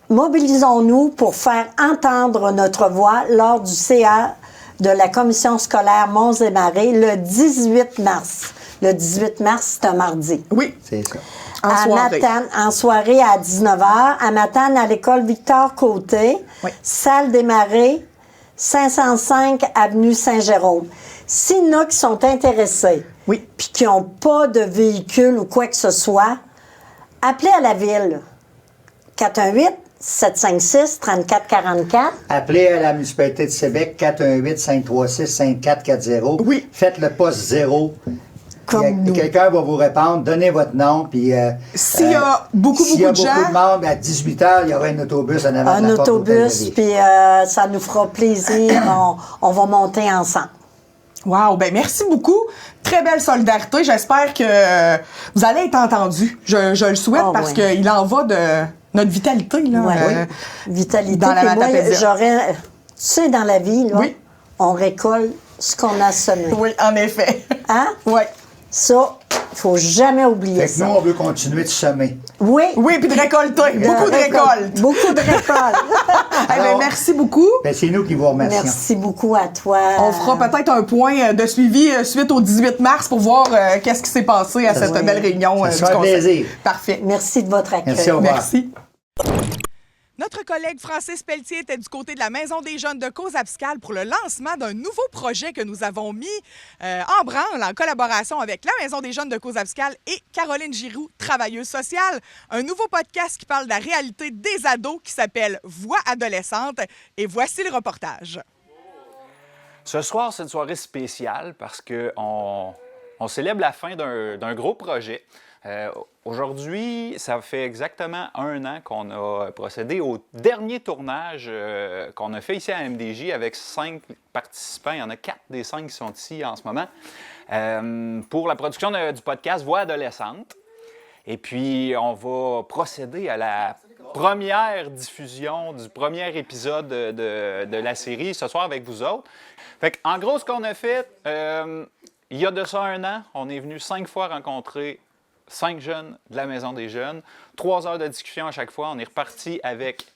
S8: Mobilisons-nous pour faire entendre notre voix lors du CA de la commission scolaire Monts et Marais le 18 mars. Le 18 mars, c'est un mardi.
S1: Oui,
S7: C'est ça.
S1: en
S8: À
S1: soirée.
S8: Matane, en soirée à 19h, à Matane, à l'école Victor Côté,
S1: Oui.
S8: salle des Marais, 505 avenue Saint-Jérôme. S'il y en a qui sont intéressés,
S1: Oui.
S8: puis qui n'ont pas de véhicule ou quoi que ce soit, appelez à la ville. 418-756-3444.
S7: Appelez à la municipalité de Québec, 418-536-5440.
S1: Oui.
S7: Faites le poste 0.
S8: Comme nous.
S7: Quelqu'un va vous répondre, donnez votre nom, puis...
S1: S'il y a beaucoup
S7: s'il y a
S1: de gens-
S7: beaucoup de monde, à 18h, il y aura un autobus en avant de
S8: Un
S7: la porte de l'hôtel de
S8: autobus,
S7: ville.
S8: puis ça nous fera plaisir. on va monter ensemble.
S1: Wow, ben merci beaucoup. Très belle solidarité. J'espère que vous allez être entendus. Je le souhaite
S8: Oh,
S1: parce
S8: ouais.
S1: qu'il en va de notre vitalité. Là,
S8: Ouais. Vitalité.
S1: dans la
S8: Puis moi,
S1: Matapédia.
S8: j'aurais... Tu sais, dans la vie, là,
S1: Oui.
S8: on récolte ce qu'on a semé.
S1: Oui, en effet.
S8: Hein?
S1: Oui.
S8: Ça, il faut jamais oublier
S7: Fait que
S8: ça.
S7: nous, on veut continuer de semer.
S8: Oui.
S1: Oui, puis de récolter. Beaucoup de récoltes.
S8: Beaucoup de récoltes.
S1: Eh ben,
S7: Alors-
S1: merci beaucoup.
S7: Ben, c'est nous qui vous remercions.
S8: Merci beaucoup à toi.
S1: On fera peut-être un point de suivi suite au 18 mars pour voir qu'est-ce qui s'est passé à cette
S8: Oui.
S1: belle réunion
S7: Ça
S1: du
S7: sera un
S1: conseil.
S7: plaisir.
S1: Parfait.
S8: Merci de votre accueil.
S7: Merci, au revoir.
S1: Merci. Notre collègue Francis Pelletier était du côté de la Maison des jeunes de Cause-Abscale pour le lancement d'un nouveau projet que nous avons mis en branle en collaboration avec la Maison des jeunes de Cause-Abscale et Caroline Giroux, travailleuse sociale. Un nouveau podcast qui parle de la réalité des ados qui s'appelle Voix adolescente. Et voici le reportage.
S9: Ce soir, c'est une soirée spéciale parce qu'on célèbre la fin d'un gros projet. Aujourd'hui, ça fait exactement 1 an qu'on a procédé au dernier tournage qu'on a fait ici à MDJ avec 5 participants. Il y en a 4 des 5 qui sont ici en ce moment pour la production du podcast Voix adolescente. Et puis, on va procéder à la première diffusion du premier épisode de la série ce soir avec vous autres. Fait en gros, ce qu'on a fait, il y a de ça 1 an, on est venu 5 fois rencontrer 5 jeunes de la Maison des jeunes, 3 heures de discussion à chaque fois. On est reparti avec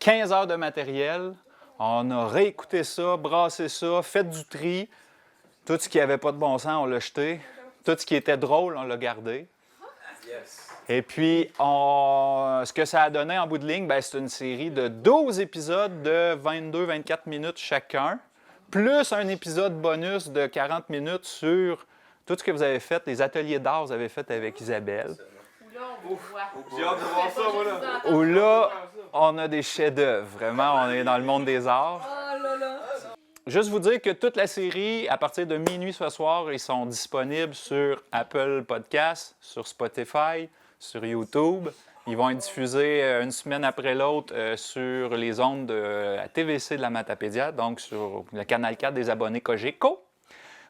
S9: 15 heures de matériel. On a réécouté ça, brassé ça, fait du tri. Tout ce qui n'avait pas de bon sens, on l'a jeté. Tout ce qui était drôle, on l'a gardé. Et puis, ce que ça a donné en bout de ligne, c'est une série de 12 épisodes de 22-24 minutes chacun, plus un épisode bonus de 40 minutes sur tout ce que vous avez fait, les ateliers d'art que vous avez fait avec Isabelle. Où là, on a des chefs-d'œuvre. Vraiment, on est dans le monde des arts. Juste vous dire que toute la série, à partir de minuit ce soir, ils sont disponibles sur Apple Podcasts, sur Spotify, sur YouTube. Ils vont être diffusés une semaine après l'autre sur les ondes de la TVC de la Matapédia, donc sur le canal 4 des abonnés Cogeco.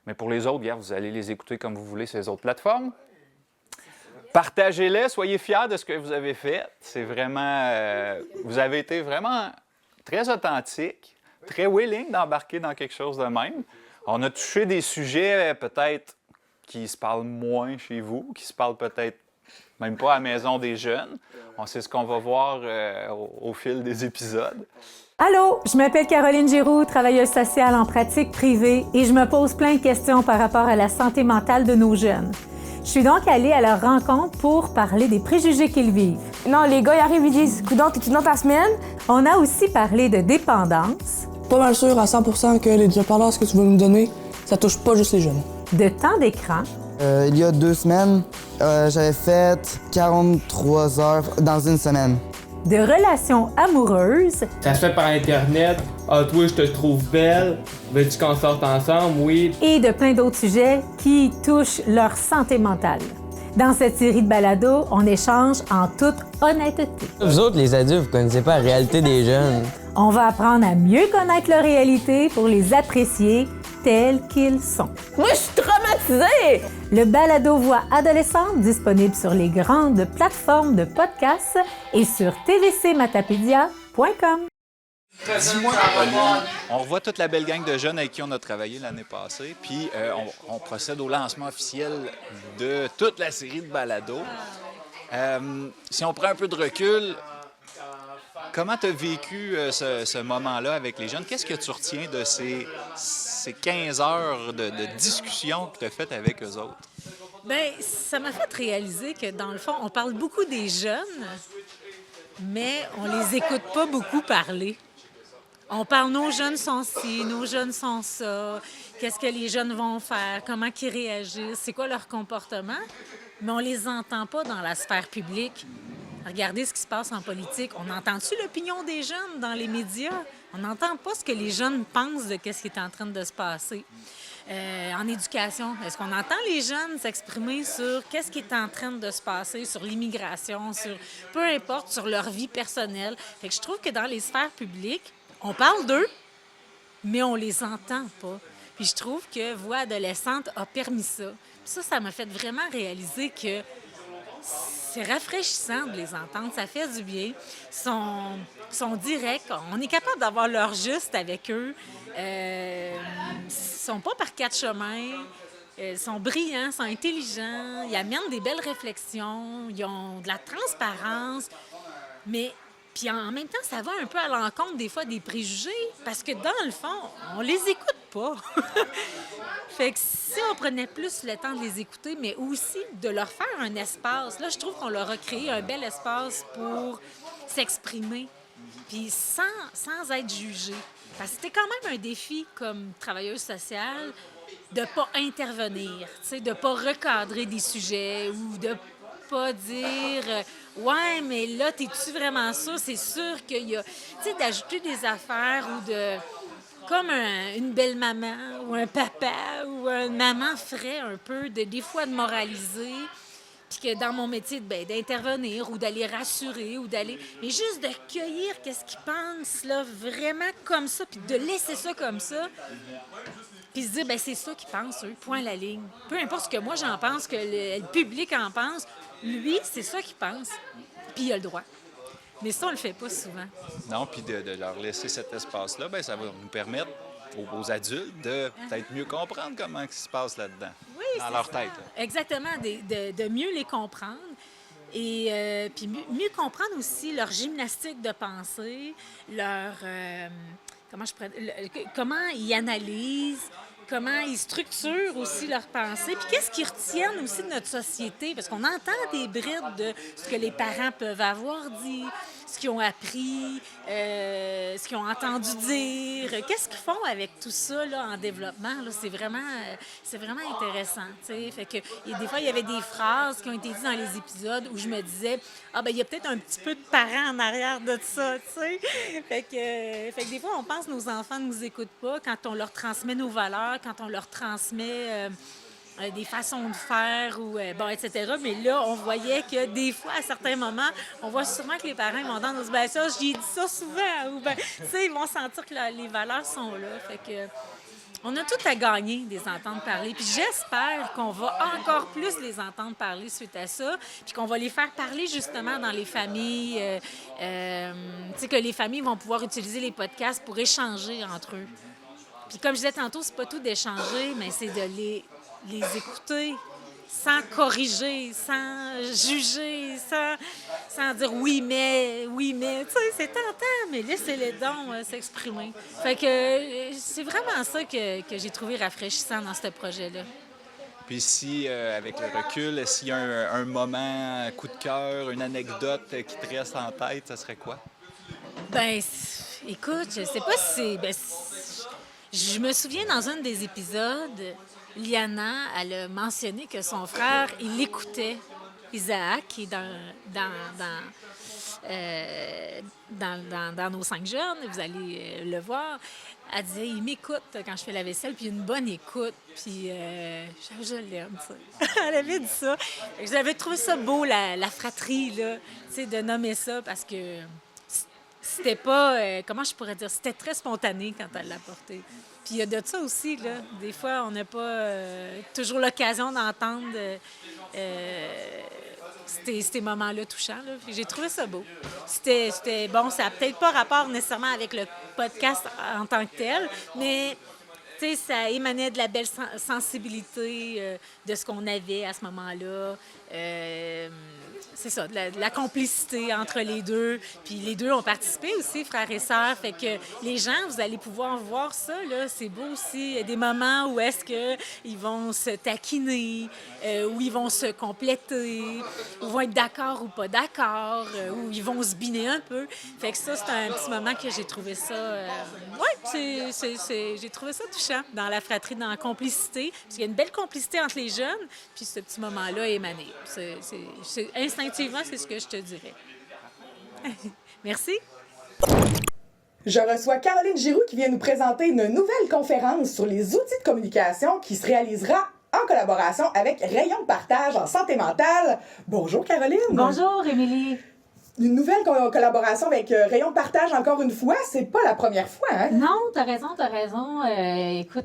S9: Mais pour les autres, vous allez les écouter comme vous voulez sur les autres plateformes. Partagez-les, soyez fiers de ce que vous avez fait. C'est vraiment... vous avez été vraiment très authentique, très willing d'embarquer dans quelque chose de même. On a touché des sujets peut-être qui se parlent moins chez vous, qui se parlent peut-être même pas à la Maison des jeunes. C'est ce qu'on va voir au fil des épisodes.
S10: Allô, je m'appelle Caroline Giroux, travailleuse sociale en pratique privée et je me pose plein de questions par rapport à la santé mentale de nos jeunes. Je suis donc allée à leur rencontre pour parler des préjugés qu'ils vivent.
S11: Non, les gars, ils arrivent, ils disent « Coudonc, t'es-tu dans ta semaine? »
S10: On a aussi parlé de dépendance,
S11: Pas mal sûr à 100% que les dépendances que tu vas nous donner, ça touche pas juste les jeunes.
S10: de temps d'écran,
S12: Il y a 2 semaines, j'avais fait 43 heures dans une semaine.
S10: de relations amoureuses,
S13: Ça se fait par Internet. Ah, toi, je te trouve belle. Veux-tu qu'on sorte ensemble? Oui.
S10: et de plein d'autres sujets qui touchent leur santé mentale. Dans cette série de balados, on échange en toute honnêteté.
S14: Vous autres, les adultes, vous connaissez pas la réalité des jeunes.
S10: On va apprendre à mieux connaître leur réalité pour les apprécier tels qu'ils sont.
S11: Moi, je suis traumatisée!
S10: Le balado Voix adolescente disponible sur les grandes plateformes de podcasts et sur tvcmatapedia.com.
S9: Dis-moi, on revoit toute la belle gang de jeunes avec qui on a travaillé l'année passée, puis on procède au lancement officiel de toute la série de balados. Si on prend un peu de recul, comment tu as vécu ce moment-là avec les jeunes? Qu'est-ce que tu retiens de ces 15 heures de discussion que tu as faites avec eux autres?
S15: Bien, ça m'a fait réaliser que, dans le fond, on parle beaucoup des jeunes, mais on les écoute pas beaucoup parler. On parle, nos jeunes sont ci, nos jeunes sont ça, qu'est-ce que les jeunes vont faire, comment ils réagissent, c'est quoi leur comportement, mais on les entend pas dans la sphère publique. Regardez ce qui se passe en politique. On entend-tu l'opinion des jeunes dans les médias? On n'entend pas ce que les jeunes pensent de ce qui est en train de se passer. En éducation, est-ce qu'on entend les jeunes s'exprimer sur qu'est-ce qui est en train de se passer, sur l'immigration, sur peu importe, sur leur vie personnelle? Fait que je trouve que dans les sphères publiques, on parle d'eux, mais on les entend pas. Puis je trouve que Voix adolescente a permis ça. Puis ça m'a fait vraiment réaliser que c'est rafraîchissant de les entendre, ça fait du bien. Ils sont directs, on est capable d'avoir leur juste avec eux. Ils sont pas par 4 chemins, ils sont brillants, ils sont intelligents, ils amènent des belles réflexions, ils ont de la transparence, mais puis en même temps, ça va un peu à l'encontre des fois des préjugés, parce que dans le fond, on les écoute pas. Fait que si on prenait plus le temps de les écouter, mais aussi de leur faire un espace, là, je trouve qu'on leur a créé un bel espace pour s'exprimer, puis sans être jugé. Parce que c'était quand même un défi comme travailleuse sociale de ne pas intervenir, de ne pas recadrer des sujets ou de pas dire « Ouais, mais là, t'es-tu vraiment sûr? » C'est sûr qu'il y a... Tu sais, d'ajouter des affaires ou de... Comme une belle-maman ou un papa ou une maman ferait un peu, des fois de moraliser, puis que dans mon métier, d'intervenir ou d'aller rassurer ou d'aller... Mais juste de cueillir qu'est-ce qu'ils pensent, là, vraiment comme ça, puis de laisser ça comme ça, puis se dire, c'est ça qu'ils pensent, eux, point la ligne. Peu importe ce que moi j'en pense, que le public en pense, lui, c'est ça qu'il pense, puis il a le droit. Mais ça, on le fait pas souvent.
S9: Non, puis de leur laisser cet espace-là, ça va nous permettre aux adultes de peut-être mieux comprendre comment il se passe là-dedans, dans leur tête. Là.
S15: Exactement, de mieux les comprendre et puis mieux comprendre aussi leur gymnastique de pensée, leur comment ils analysent, comment ils structurent aussi leurs pensées, puis qu'est-ce qu'ils retiennent aussi de notre société, parce qu'on entend des brides de ce que les parents peuvent avoir dit, ce qu'ils ont appris, ce qu'ils ont entendu dire, qu'est-ce qu'ils font avec tout ça là, en développement, là, c'est vraiment intéressant, tu sais, fait que des fois, il y avait des phrases qui ont été dites dans les épisodes où je me disais, il y a peut-être un petit peu de parents en arrière de ça, tu sais, fait que des fois, on pense que nos enfants ne nous écoutent pas quand on leur transmet nos valeurs, quand on leur transmet des façons de faire, ou etc. Mais là, on voyait que des fois, à certains moments, on voit sûrement que les parents vont entendre « ça, j'ai dit ça souvent », ou tu sais, ils vont sentir que les valeurs sont là. Fait que on a tout à gagner de les entendre parler. Puis j'espère qu'on va encore plus les entendre parler suite à ça, puis qu'on va les faire parler justement dans les familles. Tu sais, que les familles vont pouvoir utiliser les podcasts pour échanger entre eux. Puis comme je disais tantôt, c'est pas tout d'échanger, mais c'est de les écouter sans corriger, sans juger, sans dire oui, mais, tu sais, c'est tentant, mais laissez-les donc s'exprimer. Fait que c'est vraiment ça que j'ai trouvé rafraîchissant dans ce projet-là.
S9: Puis si, avec le recul, s'il y a un moment, un coup de cœur, une anecdote qui te reste en tête, ça serait quoi?
S15: Ben, écoute, je sais pas si je me souviens dans un des épisodes, Liana, elle a mentionné que son frère, il écoutait Isaac, qui est dans nos 5 jeunes, vous allez le voir. Elle disait, il m'écoute quand je fais la vaisselle, puis une bonne écoute, puis je l'aime, ça. Elle avait dit ça. J'avais trouvé ça beau, la fratrie, là, tu sais, de nommer ça, parce que c'était pas, comment je pourrais dire, c'était très spontané quand elle l'a porté. Puis il y a de ça aussi, là. Des fois, on n'a pas toujours l'occasion d'entendre ces moments-là touchants, là. Puis j'ai trouvé ça beau. C'était bon, ça n'a peut-être pas rapport nécessairement avec le podcast en tant que tel, mais tu sais, ça émanait de la belle sensibilité de ce qu'on avait à ce moment-là. C'est ça, de la complicité entre les deux. Puis les deux ont participé aussi, frères et sœurs. Fait que les gens, vous allez pouvoir voir ça, là. C'est beau aussi. Il y a des moments où est-ce qu'ils vont se taquiner, où ils vont se compléter, où ils vont être d'accord ou pas d'accord, où ils vont se biner un peu. Fait que ça, c'est un petit moment que j'ai trouvé ça... j'ai trouvé ça touchant dans la fratrie, dans la complicité. Parce qu'il y a une belle complicité entre les jeunes, puis ce petit moment-là a émané. Instinctivement, c'est ce que je te dirais. Merci.
S1: Je reçois Caroline Giroux qui vient nous présenter une nouvelle conférence sur les outils de communication qui se réalisera en collaboration avec Rayon de partage en santé mentale. Bonjour Caroline.
S10: Bonjour Émilie.
S1: Une nouvelle collaboration avec Rayon de partage encore une fois, c'est pas la première fois, hein?
S10: Non, t'as raison. Écoute,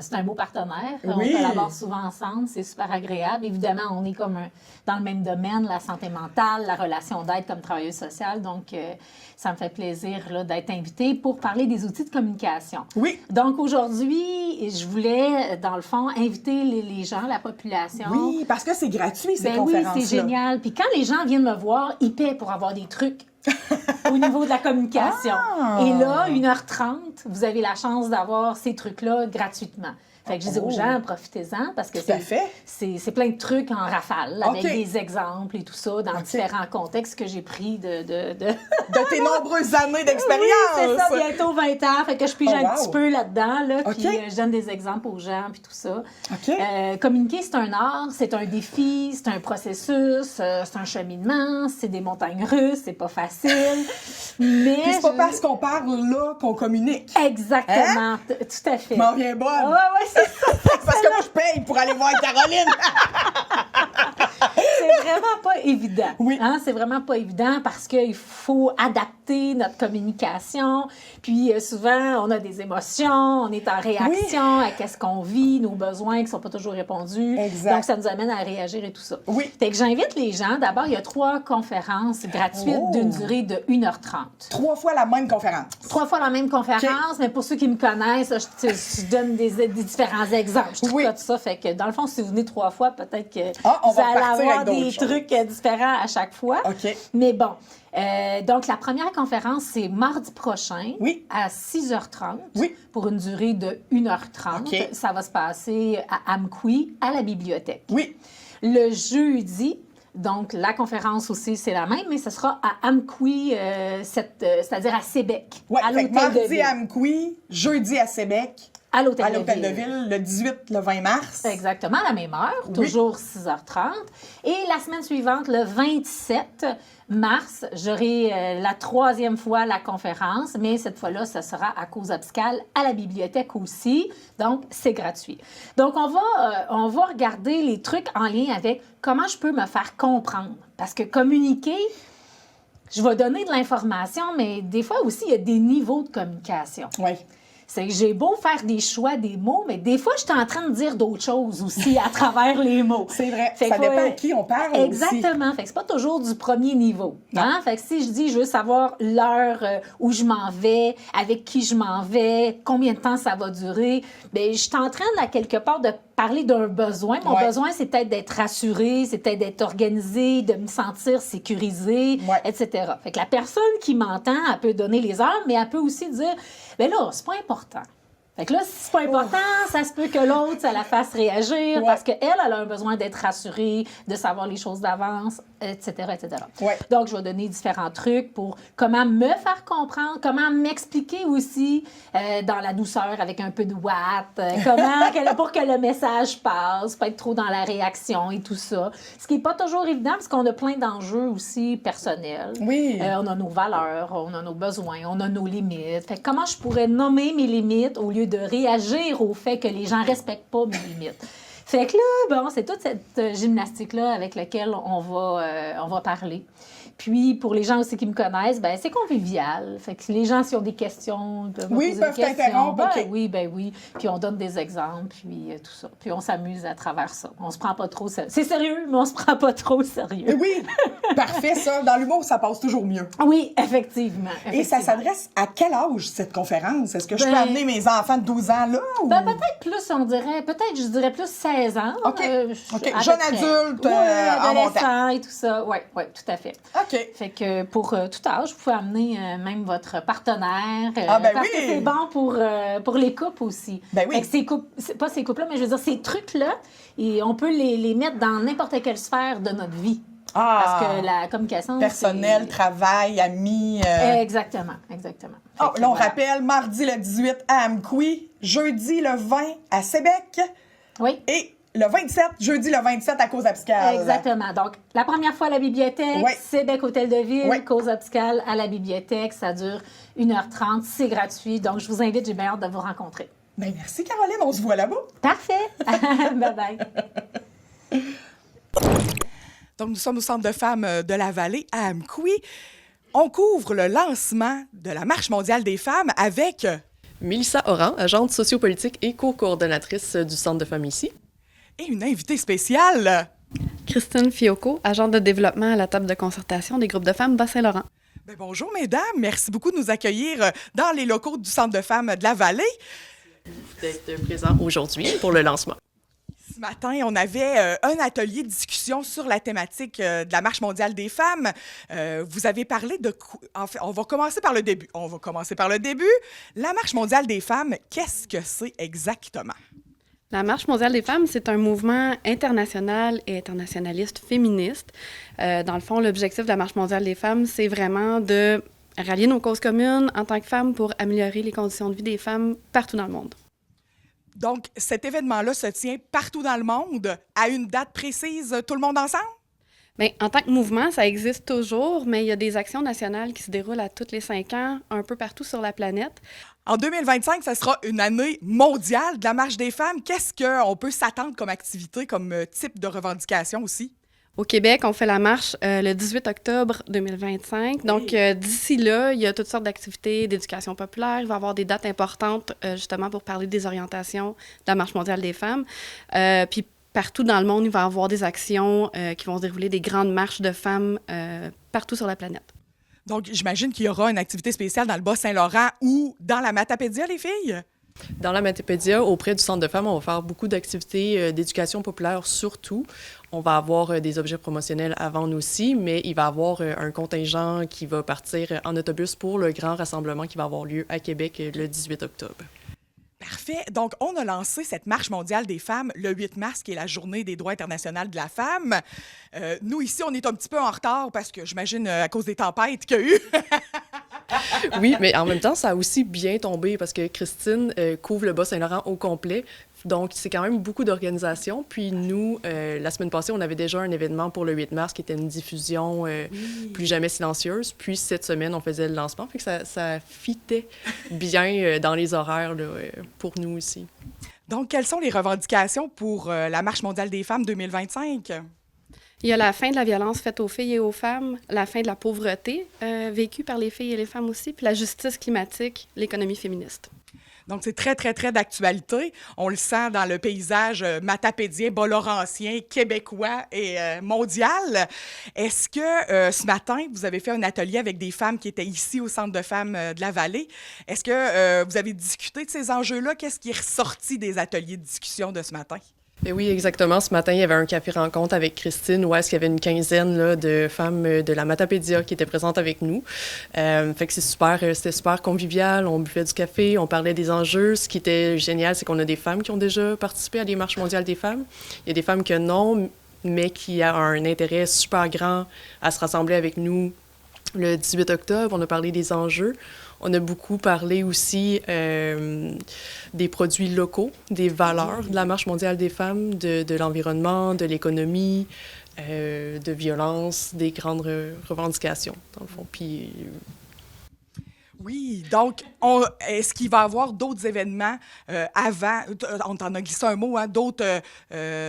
S10: c'est un beau partenaire.
S1: Oui.
S10: On collabore souvent ensemble, c'est super agréable. Évidemment, on est comme dans le même domaine, la santé mentale, la relation d'aide comme travailleuse sociale. Donc, ça me fait plaisir là, d'être invitée pour parler des outils de communication.
S1: Oui.
S10: Donc, aujourd'hui, je voulais, dans le fond, inviter les gens, la population.
S1: Oui, parce que c'est gratuit, ces conférences-là.
S10: Oui, c'est génial. Puis quand les gens viennent me voir, ils paient pour avoir des trucs au niveau de la communication. Et là, 1h30, vous avez la chance d'avoir ces trucs-là gratuitement. Fait que je dis aux gens, profitez-en, parce que c'est plein de trucs en rafale, avec des exemples et tout ça, dans différents contextes que j'ai pris de
S1: tes nombreuses années d'expérience.
S10: Oui, c'est ça, bientôt 20 ans, fait que je pige un petit peu là-dedans, là, puis je donne des exemples aux gens, puis tout ça. Communiquer, c'est un art, c'est un défi, c'est un processus, c'est un cheminement, c'est des montagnes russes, c'est pas facile, mais...
S1: Puis c'est pas parce qu'on parle là qu'on communique.
S10: Exactement, tout à fait.
S1: Je m'en viens bonne.
S10: Ouais, c'est ça.
S1: Parce que moi, je paye pour aller voir Caroline.
S10: C'est vraiment pas évident.
S1: Oui.
S10: Hein? C'est vraiment pas évident parce qu'il faut adapter notre communication. Puis souvent, on a des émotions, on est en réaction à qu'est-ce qu'on vit, nos besoins qui sont pas toujours répondus.
S1: Exact.
S10: Donc, ça nous amène à réagir et tout ça.
S1: Oui.
S10: Fait que j'invite les gens. D'abord, il y a 3 conférences gratuites d'une durée de 1h30.
S1: 3 fois la même conférence.
S10: 3 fois la même conférence, mais pour ceux qui me connaissent, je donne des différents exemples. Je trouve tout ça. Fait que dans le fond, si vous venez 3 fois, peut-être que vous allez avoir des trucs différents à chaque fois.
S1: OK.
S10: Mais bon. Donc, la première conférence, c'est mardi prochain à 6h30 pour une durée de 1h30.
S1: OK.
S10: Ça va se passer à Amqui, à la bibliothèque.
S1: Oui.
S10: Le jeudi, donc la conférence aussi, c'est la même, mais ce sera à Amqui, c'est-à-dire à Sébec.
S1: Oui,
S10: à l'hôtel
S1: mardi
S10: de ville.
S1: à Amqui, jeudi à Sébec.
S10: À l'hôtel
S1: de Ville, le 18, le 20 mars.
S10: Exactement, à la même heure, toujours 6h30. Et la semaine suivante, le 27 mars, j'aurai la 3e fois la conférence, mais cette fois-là, ça sera à Cause Abscale, à la bibliothèque aussi. Donc, c'est gratuit. Donc, on va regarder les trucs en lien avec comment je peux me faire comprendre. Parce que communiquer, je vais donner de l'information, mais des fois aussi, il y a des niveaux de communication.
S1: Oui.
S10: C'est que j'ai beau faire des choix des mots, mais des fois, je suis en train de dire d'autres choses aussi à travers les mots.
S1: C'est vrai. Ça dépend à qui on parle
S10: Exactement.
S1: aussi.
S10: Fait que c'est pas toujours du premier niveau. Hein? Fait que si je dis, je veux savoir l'heure où je m'en vais, avec qui je m'en vais, combien de temps ça va durer, bien, je suis en train, à quelque part, de parler d'un besoin. Mon besoin, c'est peut-être d'être rassurée, c'est peut-être d'être organisée, de me sentir sécurisée, etc. Fait que la personne qui m'entend, elle peut donner les heures, mais elle peut aussi dire, bien là, c'est pas important. Fait que là, si c'est pas important, ça se peut que l'autre, ça la fasse réagir parce qu'elle, elle a un besoin d'être rassurée, de savoir les choses d'avance, etc., etc.
S1: Ouais.
S10: Donc, je vais donner différents trucs pour comment me faire comprendre, comment m'expliquer aussi dans la douceur avec un peu de watt, pour que le message passe, pas être trop dans la réaction et tout ça. Ce qui n'est pas toujours évident parce qu'on a plein d'enjeux aussi personnels.
S1: Oui.
S10: On a nos valeurs, on a nos besoins, on a nos limites. Fait que comment je pourrais nommer mes limites au lieu de réagir au fait que les gens respectent pas mes limites? Fait que là, bon, c'est toute cette gymnastique-là avec laquelle on va parler. Puis, pour les gens aussi qui me connaissent, ben c'est convivial. Fait que les gens, s'ils ont des questions, peuvent me poser
S1: peuvent
S10: des questions.
S1: t'interrompre, OK.
S10: Oui. Puis, on donne des exemples, puis tout ça. Puis, on s'amuse à travers ça. On se prend pas trop sérieux. C'est sérieux, mais on se prend pas trop sérieux.
S1: Oui, parfait, ça. Dans l'humour, ça passe toujours mieux.
S10: Oui, effectivement.
S1: Et ça s'adresse à quel âge, cette conférence? Est-ce que je peux amener mes enfants de 12 ans là? Ou...
S10: Ben, peut-être plus, je dirais plus 16 ans.
S1: OK.
S10: À
S1: Jeune
S10: peu près.
S1: adulte,
S10: en
S1: montant.
S10: adolescent et tout ça. Oui, tout à fait.
S1: OK.
S10: Fait que pour tout âge, vous pouvez amener même votre partenaire.
S1: Ben
S10: parce que c'est bon pour les couples aussi.
S1: Ben oui.
S10: Fait que pas ces couples-là, mais je veux dire, ces trucs-là, et on peut les mettre dans n'importe quelle sphère de notre vie. Parce que la communication,
S1: personnel, travail, amis.
S10: Exactement.
S1: Là, on rappelle, mardi le 18 à Amqui, jeudi le 20 à Sébec.
S10: Oui.
S1: Et le 27, jeudi le 27 à Cause Abscale.
S10: Exactement. Donc, la première fois à la bibliothèque, Sébec Hôtel de Ville, Cause Abscale à la bibliothèque. Ça dure 1h30, c'est gratuit. Donc, je vous invite, j'ai bien hâte de vous rencontrer.
S1: Ben merci Caroline, on se voit là-bas.
S10: Parfait. Bye-bye.
S1: Donc, nous sommes au Centre de femmes de la Vallée à Amqui. On couvre le lancement de la Marche mondiale des femmes avec...
S16: Mélissa Oran, agente sociopolitique et co-coordonnatrice du Centre de femmes ici.
S1: Et une invitée spéciale...
S17: Christine Fioco, agente de développement à la table de concertation des groupes de femmes Bas-Saint-Laurent.
S1: Ben bonjour, mesdames. Merci beaucoup de nous accueillir dans les locaux du Centre de femmes de la Vallée.
S16: D'être présent aujourd'hui pour le lancement.
S1: Ce matin, on avait un atelier de discussion sur la thématique de la Marche mondiale des femmes. Vous avez parlé de... En fait, on va commencer par le début. La Marche mondiale des femmes, qu'est-ce que c'est exactement?
S17: La Marche mondiale des femmes, c'est un mouvement international et internationaliste féministe. Dans le fond, l'objectif de la Marche mondiale des femmes, c'est vraiment de rallier nos causes communes en tant que femmes pour améliorer les conditions de vie des femmes partout dans le monde.
S1: Donc, cet événement-là se tient partout dans le monde, à une date précise, tout le monde ensemble?
S17: Bien, en tant que mouvement, ça existe toujours, mais il y a des actions nationales qui se déroulent à tous les 5 ans, un peu partout sur la planète.
S1: En 2025, ça sera une année mondiale de la Marche des femmes. Qu'est-ce qu'on peut s'attendre comme activité, comme type de revendication aussi?
S17: Au Québec, on fait la marche le 18 octobre 2025. Donc, d'ici là, il y a toutes sortes d'activités d'éducation populaire. Il va y avoir des dates importantes, justement, pour parler des orientations de la Marche mondiale des femmes. Puis, partout dans le monde, il va y avoir des actions qui vont se dérouler, des grandes marches de femmes partout sur la planète.
S1: Donc, j'imagine qu'il y aura une activité spéciale dans le Bas-Saint-Laurent ou dans la Matapédia, les filles?
S16: Dans la Matapédia, auprès du Centre de femmes, on va faire beaucoup d'activités d'éducation populaire surtout. On va avoir des objets promotionnels à vendre aussi, mais il va y avoir un contingent qui va partir en autobus pour le grand rassemblement qui va avoir lieu à Québec le 18 octobre.
S1: Parfait. Donc, on a lancé cette Marche mondiale des femmes le 8 mars, qui est la Journée des droits internationaux de la femme. Nous, ici, on est un petit peu en retard parce que, j'imagine, à cause des tempêtes qu'il y a eu.
S16: Oui, mais en même temps, ça a aussi bien tombé parce que Christine couvre le Bas-Saint-Laurent au complet. Donc, c'est quand même beaucoup d'organisations. Puis nous, la semaine passée, on avait déjà un événement pour le 8 mars qui était une diffusion plus jamais silencieuse. Puis cette semaine, on faisait le lancement. Fait que ça fitait bien dans les horaires là, pour nous aussi.
S1: Donc, quelles sont les revendications pour la Marche mondiale des femmes 2025?
S17: Il y a la fin de la violence faite aux filles et aux femmes, la fin de la pauvreté vécue par les filles et les femmes aussi, puis la justice climatique, l'économie féministe.
S1: Donc, c'est très, très, très d'actualité. On le sent dans le paysage matapédien, bas-laurentien, québécois et mondial. Est-ce que ce matin, vous avez fait un atelier avec des femmes qui étaient ici au Centre de femmes de la Vallée? Est-ce que vous avez discuté de ces enjeux-là? Qu'est-ce qui est ressorti des ateliers de discussion de ce matin?
S16: Et oui, exactement. Ce matin, il y avait un café-rencontre avec Christine où est-ce qu'il y avait une quinzaine là, de femmes de la Matapédia qui étaient présentes avec nous. Fait que c'était super convivial. On buvait du café, on parlait des enjeux. Ce qui était génial, c'est qu'on a des femmes qui ont déjà participé à des marches mondiales des femmes. Il y a des femmes que non, mais qui ont un intérêt super grand à se rassembler avec nous le 18 octobre. On a parlé des enjeux. On a beaucoup parlé aussi des produits locaux, des valeurs de la Marche mondiale des femmes, de l'environnement, de l'économie, de violence, des grandes revendications, dans le fond. Puis...
S1: Oui, donc, est-ce qu'il va y avoir d'autres événements avant, on t'en a glissé un mot, hein, d'autres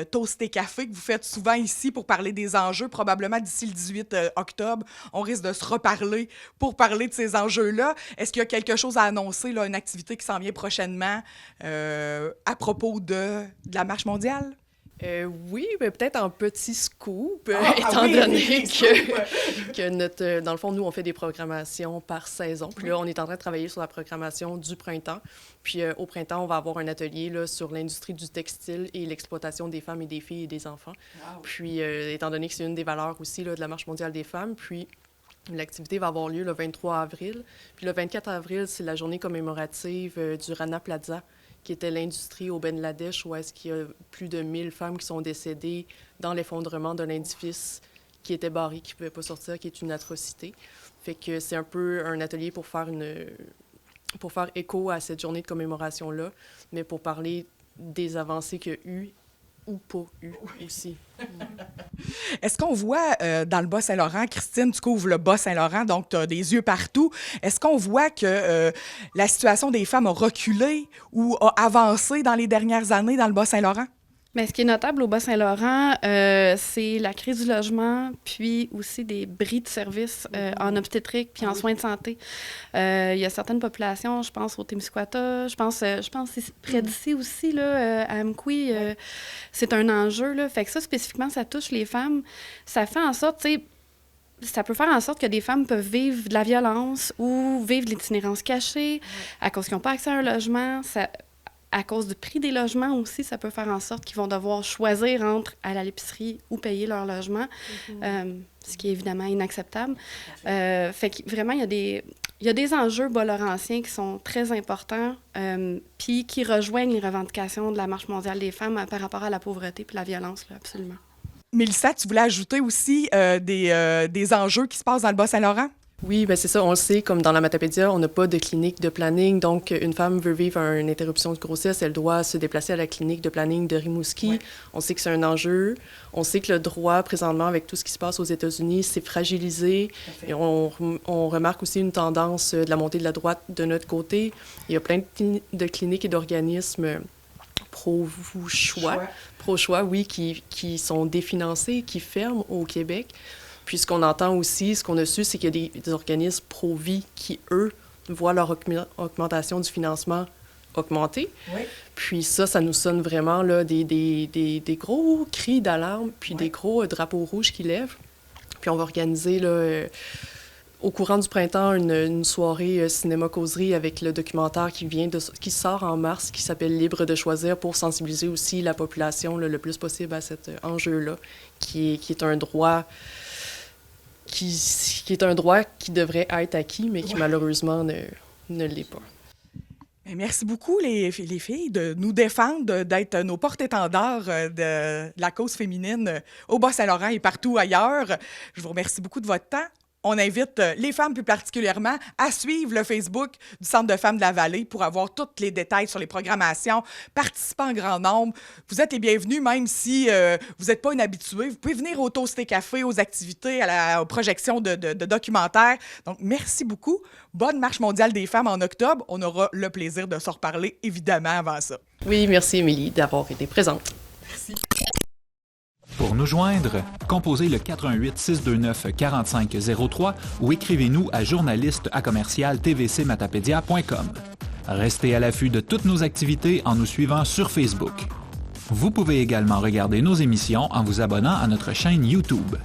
S1: toasts et cafés que vous faites souvent ici pour parler des enjeux, probablement d'ici le 18 octobre, on risque de se reparler pour parler de ces enjeux-là. Est-ce qu'il y a quelque chose à annoncer, là, une activité qui s'en vient prochainement à propos de la Marche mondiale?
S16: Oui, mais peut-être en petit scoop, étant donné que notre, dans le fond, nous, on fait des programmations par saison. Puis là, on est en train de travailler sur la programmation du printemps. Puis au printemps, on va avoir un atelier là, sur l'industrie du textile et l'exploitation des femmes et des filles et des enfants. Wow. Puis étant donné que c'est une des valeurs aussi là, de la Marche mondiale des femmes, puis l'activité va avoir lieu le 23 avril. Puis le 24 avril, c'est la journée commémorative du Rana Plaza, qui était l'industrie au Bangladesh, où est-ce qu'il y a plus de 1000 femmes qui sont décédées dans l'effondrement d'un édifice qui était barré, qui ne pouvait pas sortir, qui est une atrocité. Fait que c'est un peu un atelier pour faire écho à cette journée de commémoration-là, mais pour parler des avancées qu'il y a eu ou pas eu aussi.
S1: Est-ce qu'on voit dans le Bas-Saint-Laurent, Christine, tu couvres le Bas-Saint-Laurent, donc tu as des yeux partout, est-ce qu'on voit que la situation des femmes a reculé ou a avancé dans les dernières années dans le Bas-Saint-Laurent?
S17: Bien, ce qui est notable au Bas-Saint-Laurent, c'est la crise du logement, puis aussi des bris de services en obstétrique puis en soins de santé. Il y a certaines populations, je pense au Témiscouata, je pense c'est près d'ici aussi, là, à Amqui, c'est un enjeu, là. Fait que ça, spécifiquement, ça touche les femmes. Ça fait en sorte, tu sais, ça peut faire en sorte que des femmes peuvent vivre de la violence ou vivre de l'itinérance cachée à cause qu'ils n'ont pas accès à un logement. À cause du prix des logements aussi, ça peut faire en sorte qu'ils vont devoir choisir entre aller à l'épicerie ou payer leur logement, ce qui est évidemment inacceptable. Fait que vraiment, il y a des enjeux bas-laurentiens qui sont très importants, puis qui rejoignent les revendications de la Marche mondiale des femmes par rapport à la pauvreté puis la violence, là, absolument.
S1: Mélissa, tu voulais ajouter aussi des enjeux qui se passent dans le Bas-Saint-Laurent?
S16: Oui, bien c'est ça, on le sait, comme dans la Matapédia, on n'a pas de clinique de planning, donc une femme veut vivre une interruption de grossesse, elle doit se déplacer à la clinique de planning de Rimouski. Ouais. On sait que c'est un enjeu, on sait que le droit, présentement, avec tout ce qui se passe aux États-Unis, c'est fragilisé, et on remarque aussi une tendance de la montée de la droite de notre côté. Il y a plein de cliniques et d'organismes pro-choix, oui, qui sont définancés, qui ferment au Québec. Puis ce qu'on entend aussi, ce qu'on a su, c'est qu'il y a des organismes pro-vie qui, eux, voient leur augmentation du financement augmenter. Oui. Puis ça nous sonne vraiment là, des gros cris d'alarme, puis des gros drapeaux rouges qui lèvent. Puis on va organiser là, au courant du printemps une soirée cinéma-causerie avec le documentaire qui sort en mars, qui s'appelle « Libre de choisir » pour sensibiliser aussi la population là, le plus possible à cet enjeu-là, qui est un droit... Qui est un droit qui devrait être acquis, mais qui malheureusement ne l'est pas.
S1: Merci beaucoup, les filles, de nous défendre, d'être nos porte-étendards de la cause féminine au Bas-Saint-Laurent et partout ailleurs. Je vous remercie beaucoup de votre temps. On invite les femmes plus particulièrement à suivre le Facebook du Centre de femmes de la Vallée pour avoir tous les détails sur les programmations. Participez en grand nombre. Vous êtes les bienvenus, même si vous n'êtes pas une habituée. Vous pouvez venir au Toast et Café, aux activités, aux projections de documentaires. Donc, merci beaucoup. Bonne Marche mondiale des femmes en octobre. On aura le plaisir de se reparler, évidemment, avant ça.
S16: Oui, merci, Émilie, d'avoir été présente.
S1: Merci.
S18: Pour nous joindre, composez le 88 629 4503 ou écrivez-nous à journaliste@tvcmatapedia.com. Restez à l'affût de toutes nos activités en nous suivant sur Facebook. Vous pouvez également regarder nos émissions en vous abonnant à notre chaîne YouTube.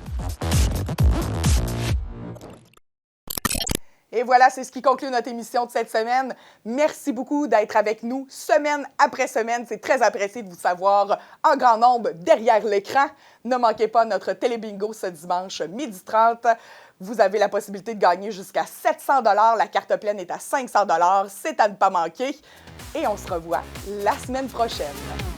S1: Et voilà, c'est ce qui conclut notre émission de cette semaine. Merci beaucoup d'être avec nous semaine après semaine. C'est très apprécié de vous savoir en grand nombre derrière l'écran. Ne manquez pas notre télébingo ce dimanche 12h30. Vous avez la possibilité de gagner jusqu'à 700 $. La carte pleine est à 500 $. C'est à ne pas manquer. Et on se revoit la semaine prochaine.